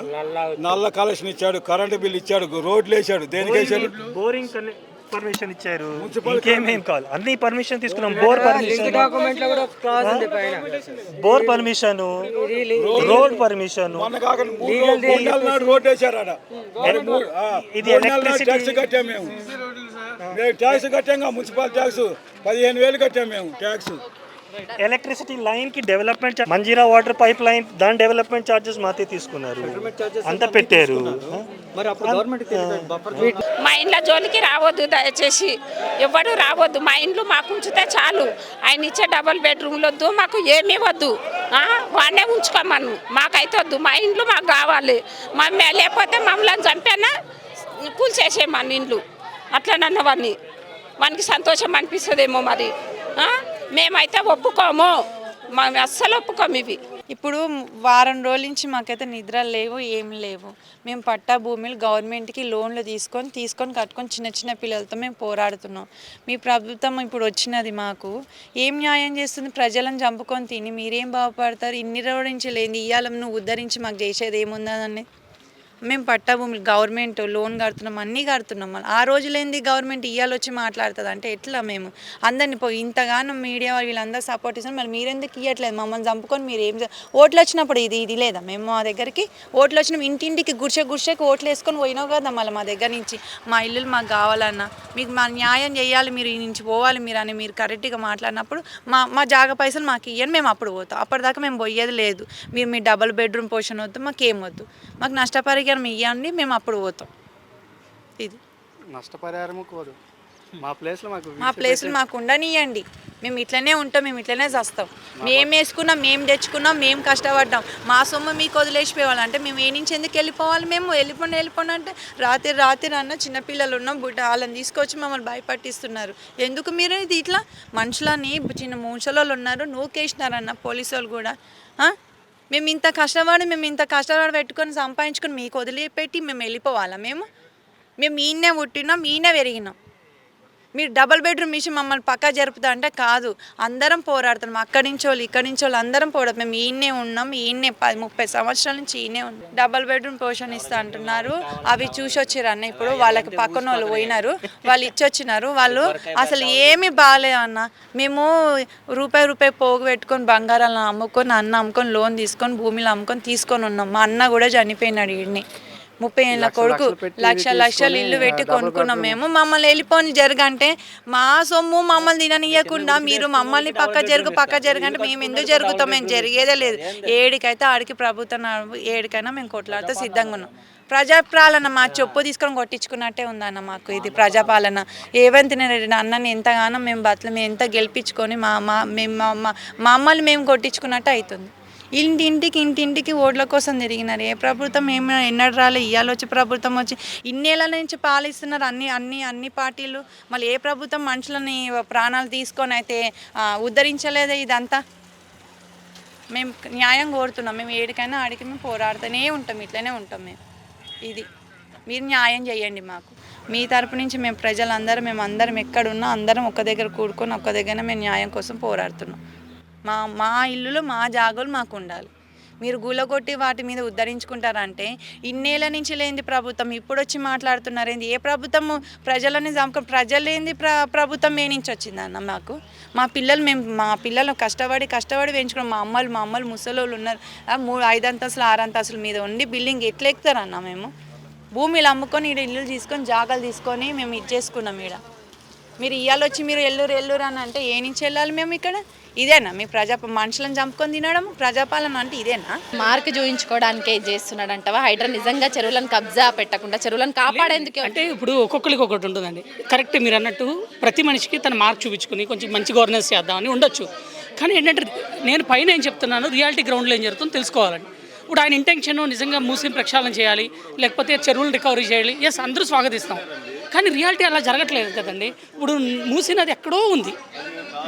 నల్ల కలెక్షన్ ఇచ్చాడు, కరెంటు బిల్ ఇచ్చాడు, రోడ్లు వేసాడు. దేనికి వేసాడు? బోరింగ్ పర్మిషన్ ఇచ్చారు, ఇంకేమేం కావాలి అన్ని పర్మిషన్ తీసుకున్నాం. Bore permission, road permission, road వేసారు. ఇది ఎలక్ట్రిసిటీ కట్టాము మేము ట్యాక్స్ కట్టాము, మున్సిపల్ ట్యాక్స్ 15,000 కట్టాము మేము ట్యాక్స్. ఎలక్ట్రిసిటీ లైన్ కి development, Manjira water pipe line దాని డెవలప్మెంట్ ఛార్జెస్ మాతే తీసుకున్నారు, అంతా పెట్టారు. మా ఇంట్లో జోలికి రావద్దు, దయచేసి ఎవరు రావద్దు. మా ఇంట్లో మాకు ఉంచితే చాలు. ఆయన ఇచ్చే డబుల్ బెడ్రూమ్లు వద్దు, మాకు ఏమీ వద్దు, వాడినే ఉంచుకోమను, మాకైతే వద్దు. మా ఇంట్లో మాకు కావాలి. లేకపోతే మమ్మల్ని చంపానా కూల్చేసేమని ఇండ్లు, అట్లనన్న వానికి సంతోషం అనిపిస్తుందేమో. మరి మేమైతే ఒప్పుకోము, మేము అస్సలు ఒప్పుకోము. ఇప్పుడు వారం రోజుల నుంచి మాకైతే నిద్ర లేవు, ఏం లేవు. మేము పట్టా భూములు గవర్నమెంట్కి లోన్లు తీసుకొని కట్టుకొని చిన్న పిల్లలతో మేము పోరాడుతున్నాం. మీ ప్రభుత్వం ఇప్పుడు వచ్చినది, మాకు ఏం న్యాయం చేస్తుంది? ప్రజలను చంపుకొని తిని మీరేం బాగుపడతారు? ఇన్ని రోజుల నుంచి లేని ఇయ్యాల నువ్వు ఉద్ధరించి మాకు చేసేది ఏముందని. మేము పట్టా భూములు గవర్నమెంట్ లోన్ కడుతున్నాం, అన్నీ కడుతున్నాం. ఆ రోజులేంది గవర్నమెంట్ ఇయ్యాలి వచ్చి మాట్లాడుతుంది అంటే ఎట్లా? మేము అందరిని పోయి ఇంతగానో మీడియా వీళ్ళందరూ సపోర్ట్ ఇస్తాం, మరి మీరెందుకు ఇవ్వట్లేదు? మమ్మల్ని చంపుకొని మీరు ఏం ఓట్లు వచ్చినప్పుడు ఇది లేదా? మేము మా దగ్గరికి ఓట్లు వచ్చిన ఇంటింటికి గుడిసెకి ఓట్లు వేసుకొని పోయినావు కదా మళ్ళీ మా దగ్గర నుంచి. మా ఇల్లులు మాకు కావాలన్నా, మీకు మా న్యాయం చేయాలి, మీరు ఈ నుంచి పోవాలి మీరు అని మీరు కరెక్ట్గా మాట్లాడినప్పుడు మా జాగ పైసలు మాకు ఇవ్వండి, మేము అప్పుడు పోతాం. అప్పటిదాకా మేము పోయేది లేదు. మీరు మీ డబుల్ బెడ్రూమ్ పోషన్ వద్దు, మాకేం వద్దు, మాకు నష్టపరిహారం ఇవ్వండి, మేము అప్పుడు పోతాం. ఇది నష్టపరిహారం కోరు మా ప్లేస్లో మాకు ఉండనియండి. మేము ఇట్లనే ఉంటాం, మేము ఇట్లనే చస్తాం. మేము వేసుకున్నాం, మేము తెచ్చుకున్నాం, మేము కష్టపడ్డాం. మా సొమ్ము మీకు వదిలేసిపోవాలి అంటే మేము ఏ నుంచి ఎందుకు వెళ్ళిపోవాలి? మేము వెళ్ళిపోండి అంటే రాత్రి అన్న చిన్నపిల్లలు ఉన్నాం, వాళ్ళని తీసుకొచ్చి మమ్మల్ని భయపట్టిస్తున్నారు. ఎందుకు మీరు ఇది ఇట్లా మనుషులని చిన్న మూసలోళ్ళు ఉన్నారు నూకేసినారన్న పోలీసు వాళ్ళు కూడా. మేము ఇంత కష్టపడి పెట్టుకొని సంపాదించుకొని మీకు వదిలిపెట్టి మేము వెళ్ళిపోవాలా? మేము ఈయనే పుట్టినాం, ఈయనే పెరిగినాం. మీరు డబుల్ బెడ్రూమ్ ఇచ్చి మమ్మల్ని పక్కా జరుపుతా అంటే కాదు. అందరం పోరాడుతున్నాం, అక్కడి నుంచి వాళ్ళు అందరం పోరాడు. మేము ఈయనే ఉన్నాం, ఈయనే 30 సంవత్సరాల నుంచి ఈయనే ఉన్నాం. డబుల్ బెడ్రూమ్ పోషన్ ఇస్తా అంటున్నారు, అవి చూసి వచ్చిర్రు అన్న. ఇప్పుడు వాళ్ళకి పక్కన వాళ్ళు పోయినారు, వాళ్ళు ఇచ్చొచ్చినారు. వాళ్ళు అసలు ఏమీ బాగాలేదు అన్న. మేము రూపాయి పోగు పెట్టుకొని బంగారాలను అమ్ముకొని అమ్ముకొని లోన్ తీసుకొని భూమిలో అమ్ముకొని తీసుకొని ఉన్నాం. మా అన్న కూడా చనిపోయినాడు. ఈయన్ని 30 ఏళ్ళ కొడుకు లక్షలు ఇల్లు పెట్టి కొనుక్కున్నాం. మేము మమ్మల్ని వెళ్ళిపోని జరగంటే మా సొమ్ము మమ్మల్ని తిననీయకుండా మీరు మమ్మల్ని పక్క జరగంటే మేము ఎందుకు జరుగుతాం? మేము జరిగేదే లేదు. ఏడికైతే ఆడికి ప్రభుత్వం ఏడికైనా మేము కొట్లాడితే సిద్ధంగా ఉన్నాం. ప్రజాపాలన మా చెప్పు తీసుకొని కొట్టించుకున్నట్టే ఉందన్న మాకు ఇది ప్రజాపాలన. రేవంత్ రెడ్డి అన్నని ఎంతగానో మేము మేము ఎంత గెలిపించుకొని మమ్మల్ని మేము కొట్టించుకున్నట్టు అవుతుంది. ఇంటింటికి ఓట్ల కోసం తిరిగినారు. ఏ ప్రభుత్వం ఎన్నడు రాలే, ఇవాళ వచ్చి ప్రభుత్వం వచ్చి ఇన్నేళ్ళ నుంచి పాలిస్తున్నారు అన్ని పార్టీలు. మళ్ళీ ఏ ప్రభుత్వం మనుషులని ప్రాణాలు తీసుకొని అయితే ఉద్ధరించలేదే? ఇదంతా మేము న్యాయం కోరుతున్నాం. మేము ఏడికైనా ఆడికి మేము పోరాడుతూనే ఉంటాం, ఇట్లనే ఉంటాం. ఇది మీరు న్యాయం చేయండి మాకు. మీ తరపు నుంచి మేము ప్రజలందరం అందరం ఎక్కడున్నా అందరం ఒక దగ్గర కూడుకొని ఒక దగ్గర మేము న్యాయం కోసం పోరాడుతున్నాం. మా ఇల్లులు మా జాగులు మాకు ఉండాలి. మీరు గులగొట్టి వాటి మీద ఉద్ధరించుకుంటారంటే ఇన్నేళ్ళ నుంచి లేనిది ప్రభుత్వం ఇప్పుడు వచ్చి మాట్లాడుతున్నారు ఏంది? ఏ ప్రభుత్వం ప్రజలని ప్రజలేంది ప్రభుత్వం ఏ నుంచి వచ్చిందన్న మాకు? మా పిల్లలు కష్టపడి పెంచుకున్నాం. మా అమ్మలు ముసలోళ్ళు ఉన్నారు, 5 అంతస్తులు 6 అంతస్తుల మీద ఉండి బిల్డింగ్ ఎట్లా ఎక్కుతారన్న? మేము భూమిలో అమ్ముకొని ఈడ ఇల్లు తీసుకొని జాగాలు తీసుకొని మేము ఇది చేసుకున్నాం. ఈడ మీరు ఇవాళ వచ్చి మీరు ఎల్లురు అని అంటే ఏ నుంచి వెళ్ళాలి మేము? ఇక్కడ ఇదేనా మీ మనుషులను చంపుకొని తినడం ప్రజాపాలన అంటే ఇదేనా? మార్క్ చూయించుకోవడానికి చేస్తున్నాడు అంటవా? హైడ్రా నిజంగా చెరువులను కబ్జా పెట్టకుండా చెరువులను కాపాడేందుకు అంటే ఇప్పుడు ఒక్కొక్కరికి ఒకటి ఉంటుందండి. కరెక్ట్ మీరు అన్నట్టు ప్రతి మనిషికి తన మార్క్ చూపించుకుని కొంచెం మంచి గవర్నెన్స్ చేద్దామని ఉండొచ్చు. కానీ ఏంటంటే నేను పైన ఏం చెప్తున్నాను, రియాలిటీ గ్రౌండ్లో ఏం జరుగుతుందో తెలుసుకోవాలండి. ఇప్పుడు ఆయన ఇంటెన్షన్ నిజంగా మూసిని ప్రక్షాళన చేయాలి, లేకపోతే చెరువులు రికవరీ చేయాలి, ఎస్ అందరూ స్వాగతిస్తాం. కానీ రియాలిటీ అలా జరగట్లేదు కదండి. ఇప్పుడు మూసిన అది ఎక్కడో ఉంది,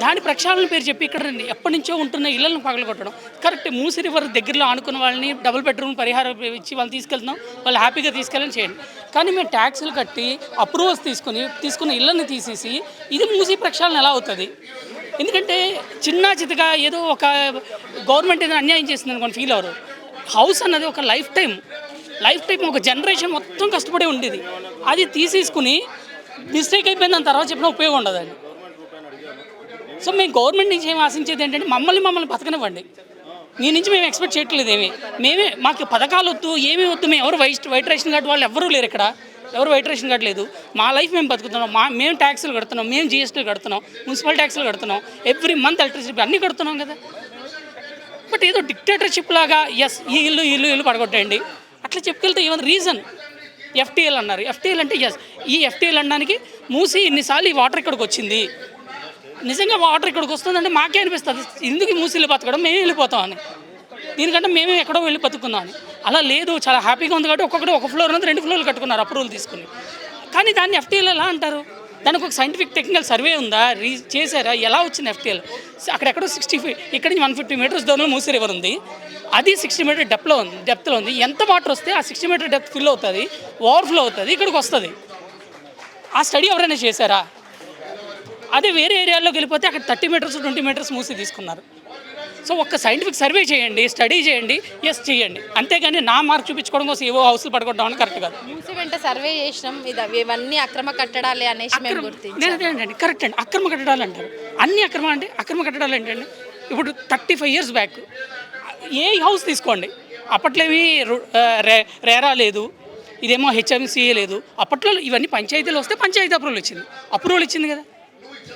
దాని ప్రక్షాళన పేరు చెప్పి ఇక్కడ ఎప్పటి నుంచో ఉంటున్న ఇళ్లను పగలగొట్టడం కరెక్ట్. మూసి రివర్ దగ్గరలో ఆనుకున్న వాళ్ళని డబుల్ బెడ్రూమ్ పరిహారం ఇచ్చి వాళ్ళు తీసుకెళ్తున్నాం, వాళ్ళు హ్యాపీగా తీసుకెళ్ళని చేయండి. కానీ మేము ట్యాక్సులు కట్టి అప్రూవల్స్ తీసుకున్న ఇళ్ళని తీసేసి ఇది మూసి ప్రక్షాళన ఎలా అవుతుంది? ఎందుకంటే చిన్న చితగా ఏదో ఒక గవర్నమెంట్ ఏదైనా అన్యాయం చేస్తుంది అనుకోని ఫీల్ అవ్వరు. హౌస్ అన్నది ఒక లైఫ్ టైం ఒక జనరేషన్ మొత్తం కష్టపడి ఉండేది. అది తీసేసుకుని మిస్టేక్ అయిపోయింది, దాని తర్వాత చెప్పిన ఉపయోగం ఉండదండి. సో మేము గవర్నమెంట్ నుంచి ఏమి ఆశించేది ఏంటంటే మమ్మల్ని బతకనివ్వండి. మీ నుంచి మేము ఎక్స్పెక్ట్ చేయట్లేదు. మాకు పథకాలు వద్దు, ఏమీ వద్దు. మేము ఎవరు వైట్ రేషన్ కార్డు వాళ్ళు ఎవరూ లేరు ఇక్కడ, ఎవరు వైట్ రేషన్ కార్డు లేదు. మా లైఫ్ మేము బతుకుతున్నాం, మేము ట్యాక్సులు కడుతున్నాం, మేము జిఎస్టీ కడుతున్నాం, మున్సిపల్ ట్యాక్సులు కడుతున్నాం, ఎవ్రీ మంత్ ఎలక్ట్రిసిటీ అన్నీ కడుతున్నాం కదా. బట్ ఏదో డిక్టేటర్షిప్ లాగా ఎస్ ఈ ఇల్లు పడగొట్టండి అట్లా చెప్పుకెళ్తే ఏమైనా రీజన్? ఎఫ్టీఎల్ అన్నారు. ఎఫ్టీఎల్ అంటే ఎస్ ఈ ఎఫ్టీఎల్ అనడానికి మూసి ఇన్నిసార్లు ఈ వాటర్ ఇక్కడికి వచ్చింది, నిజంగా వాటర్ ఇక్కడికి వస్తుందంటే మాకే అనిపిస్తుంది ఎందుకు మూసిల్లు బతకడం, మేము వెళ్ళిపోతామని, దీనికంటే మేమే ఎక్కడో వెళ్ళి బతుకుందామని. అలా లేదు, చాలా హ్యాపీగా ఉంది కాబట్టి ఒక్కొక్కటి ఒక ఫ్లోర్ ఉంది 2 ఫ్లోర్లు కట్టుకున్నారు అప్రూవల్ తీసుకుని. కానీ దాన్ని ఎఫ్టీఎల్ ఎలా అంటారు? దానికి ఒక సైంటిఫిక్ టెక్నికల్ సర్వే ఉందా? చేశారా? ఎలా వచ్చింది ఎఫ్టీఎల్? అక్కడెక్కడో 60 feet ఇక్కడ నుంచి 150 meters దూరంలో మూసి రివర్ ఉంది, అది 60 meter డెప్త్లో ఉంది. ఎంత వాటర్ వస్తే ఆ 60 meter డెప్త్ ఫిల్ అవుతుంది, ఓవర్ఫ్లో అవుతుంది, ఇక్కడికి వస్తుంది. ఆ స్టడీ ఎవరైనా చేశారా? అదే వేరే ఏరియాలోకి వెళ్ళిపోతే అక్కడ 30 meters 20 meters మూసి తీసుకున్నారు. సో ఒక్క సైంటిఫిక్ సర్వే చేయండి, స్టడీ చేయండి, ఎస్ చేయండి. అంతేగాని నా మార్క్ చూపించుకోవడం కోసం ఏవో హౌస్లు పడుకోవడం కరెక్ట్ కాదు. మూసి వెంట సర్వే చేసినాం, ఇవన్నీ అక్రమ కట్టడాలే అనేసి మేము గుర్తించాం. కరెక్ట్ అండి, అక్రమ కట్టడాలు అంటారు. అన్ని అక్రమ అంటే అక్రమ కట్టడాలు ఏంటండి? ఇప్పుడు 35 years బ్యాక్ ఏ హౌస్ తీసుకోండి, అప్పట్లో ఏమీ రేరా లేదు, ఇదేమో హెచ్ఎంసీఏ లేదు. అప్పట్లో ఇవన్నీ పంచాయతీలు వస్తే పంచాయతీ అప్రూవల్ ఇచ్చింది కదా,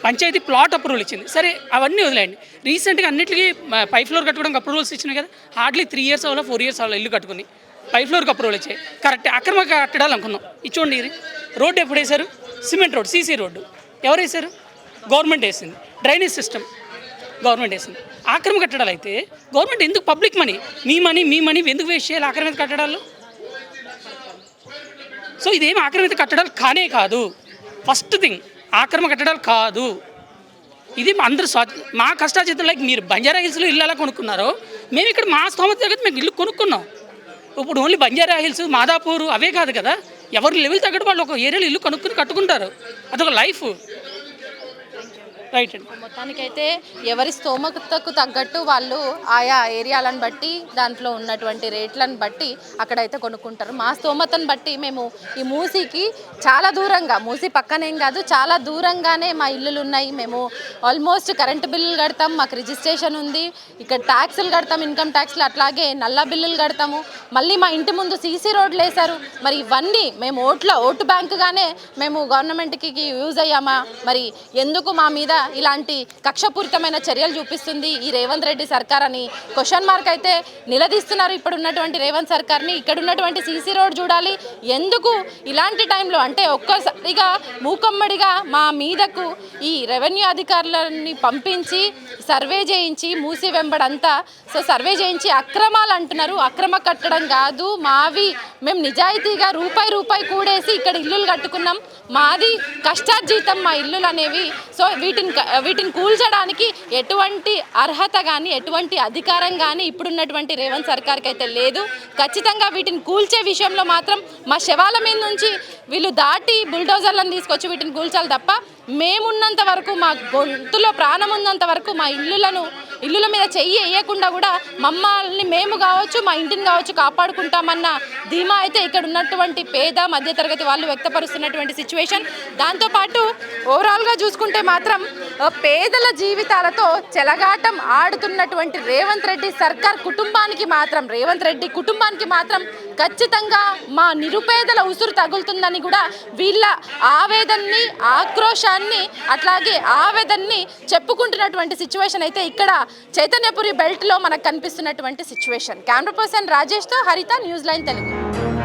పంచాయతీ ప్లాట్ అప్రూవల్ ఇచ్చింది. సరే అవన్నీ వదిలేండి. రీసెంట్గా అన్నింటికి 5 floor కట్టుకోవడానికి అప్రూవల్స్ ఇచ్చినాయి కదా. హార్డ్లీ 3 years అవ్వాలి 4 years అవ్వాలి ఇల్లు కట్టుకుని 5 floorకి అప్రూవల్ వచ్చాయి. కరెక్ట్ అక్రమ కట్టడాలు అనుకున్నాం. ఇది చూడండి, రోడ్డు ఎప్పుడు వేశారు? Cement road, CC road. ఎవరు వేశారు? గవర్నమెంట్ వేసింది. డ్రైనేజ్ సిస్టమ్ గవర్నమెంట్ వేసింది. ఆక్రమ కట్టడాలు అయితే గవర్నమెంట్ ఎందుకు పబ్లిక్ మనీ, మీ మనీ ఎందుకు వేస్ట్ చేయాలి ఆక్రమిత కట్టడాలు? సో ఇదేం ఆక్రమిత కట్టడాలు కానే కాదు. ఫస్ట్ థింగ్ ఆక్రమ కట్టడాలు కాదు. ఇది అందరూ మా కష్టార్జితం. లైక్ మీరు బంజారా హిల్స్లో ఇల్లు ఎలా కొనుక్కున్నారో మేము ఇక్కడ మా స్తోమత దగ్గర మేము ఇల్లు కొనుక్కున్నాం. ఇప్పుడు ఓన్లీ బంజారా హిల్స్, మాదాపూర్ అవే కాదు కదా, ఎవరు లెవెల్ తగ్గట్టు వాళ్ళు ఒక ఏరియాలో ఇల్లు కట్టుకుంటారు. అదొక లైఫ్. రైట్ అండి. మొత్తానికైతే ఎవరి స్తోమతకు తగ్గట్టు వాళ్ళు ఆయా ఏరియాలను బట్టి దాంట్లో ఉన్నటువంటి రేట్లను బట్టి అక్కడైతే కొనుక్కుంటారు. మా స్తోమతను బట్టి మేము ఈ మూసీకి చాలా దూరంగా, మూసీ పక్కనేం కాదు చాలా దూరంగానే మా ఇల్లులు ఉన్నాయి. మేము ఆల్మోస్ట్ కరెంటు బిల్లులు కడతాం, మాకు రిజిస్ట్రేషన్ ఉంది, ఇక్కడ ట్యాక్సులు కడతాం, ఇన్కమ్ ట్యాక్స్లు, అట్లాగే నల్ల బిల్లులు కడతాము. మళ్ళీ మా ఇంటి ముందు సీసీ రోడ్లు వేశారు. మరి ఇవన్నీ మేము ఓటు బ్యాంకుగానే మేము గవర్నమెంట్కి యూజ్ అయ్యామా? మరి ఎందుకు మా మీద ఇలాంటి కక్షపూరితమైన చర్యలు చూపిస్తుంది ఈ రేవంత్ రెడ్డి సర్కార్ అని క్వశ్చన్ మార్క్ అయితే నిలదీస్తున్నారు ఇప్పుడు ఉన్నటువంటి రేవంత్ సర్కార్ని. ఇక్కడ ఉన్నటువంటి సీసీ రోడ్ చూడాలి, ఎందుకు ఇలాంటి టైంలో అంటే ఒక్కసారిగా మూకమ్మడిగా మా మీదకు ఈ రెవెన్యూ అధికారులని పంపించి సర్వే చేయించి మూసి వెంబడంతా సర్వే చేయించి అక్రమాలు అంటున్నారు. అక్రమ కట్టడం కాదు, మావి మేము నిజాయితీగా రూపాయి కూడేసి ఇక్కడ ఇల్లులు కట్టుకున్నాం, మాది కష్టార్జితం మా ఇల్లులు అనేవి. సో వీటిని కూల్చడానికి ఎటువంటి అర్హత కానీ ఎటువంటి అధికారం కానీ ఇప్పుడున్నటువంటి రేవంత్ సర్కార్కి అయితే లేదు. ఖచ్చితంగా వీటిని కూల్చే విషయంలో మాత్రం మా శవాల మీద నుంచి వీళ్ళు దాటి బుల్డోజర్లను తీసుకొచ్చి వీటిని కూల్చాలి తప్ప మేమున్నంత వరకు, మా గొంతులో ప్రాణం ఉన్నంత వరకు మా ఇల్లుల మీద చెయ్యి వేయకుండా కూడా మమ్మల్ని మేము కావచ్చు మా ఇంటిని కావచ్చు కాపాడుకుంటామన్న ధీమా అయితే ఇక్కడ ఉన్నటువంటి పేద మధ్యతరగతి వాళ్ళు వ్యక్తపరుస్తున్నటువంటి సిచ్యువేషన్. దాంతోపాటు ఓవరాల్గా చూసుకుంటే మాత్రం పేదల జీవితాలతో చెలగాటం ఆడుతున్నటువంటి రేవంత్ రెడ్డి సర్కార్ రేవంత్ రెడ్డి కుటుంబానికి మాత్రం ఖచ్చితంగా మా నిరుపేదల ఉసురు తగులుతుందని కూడా వీళ్ళ ఆవేదనని, ఆక్రోశాన్ని, అట్లాగే ఆవేదనని చెప్పుకుంటున్నటువంటి సిచ్యువేషన్ అయితే ఇక్కడ చైతన్యపురి బెల్ట్లో మనకు కనిపిస్తున్నటువంటి సిచ్యువేషన్. కెమెరా పర్సన్ రాజేష్తో హరిత, న్యూస్ లైన్ తెలుగు.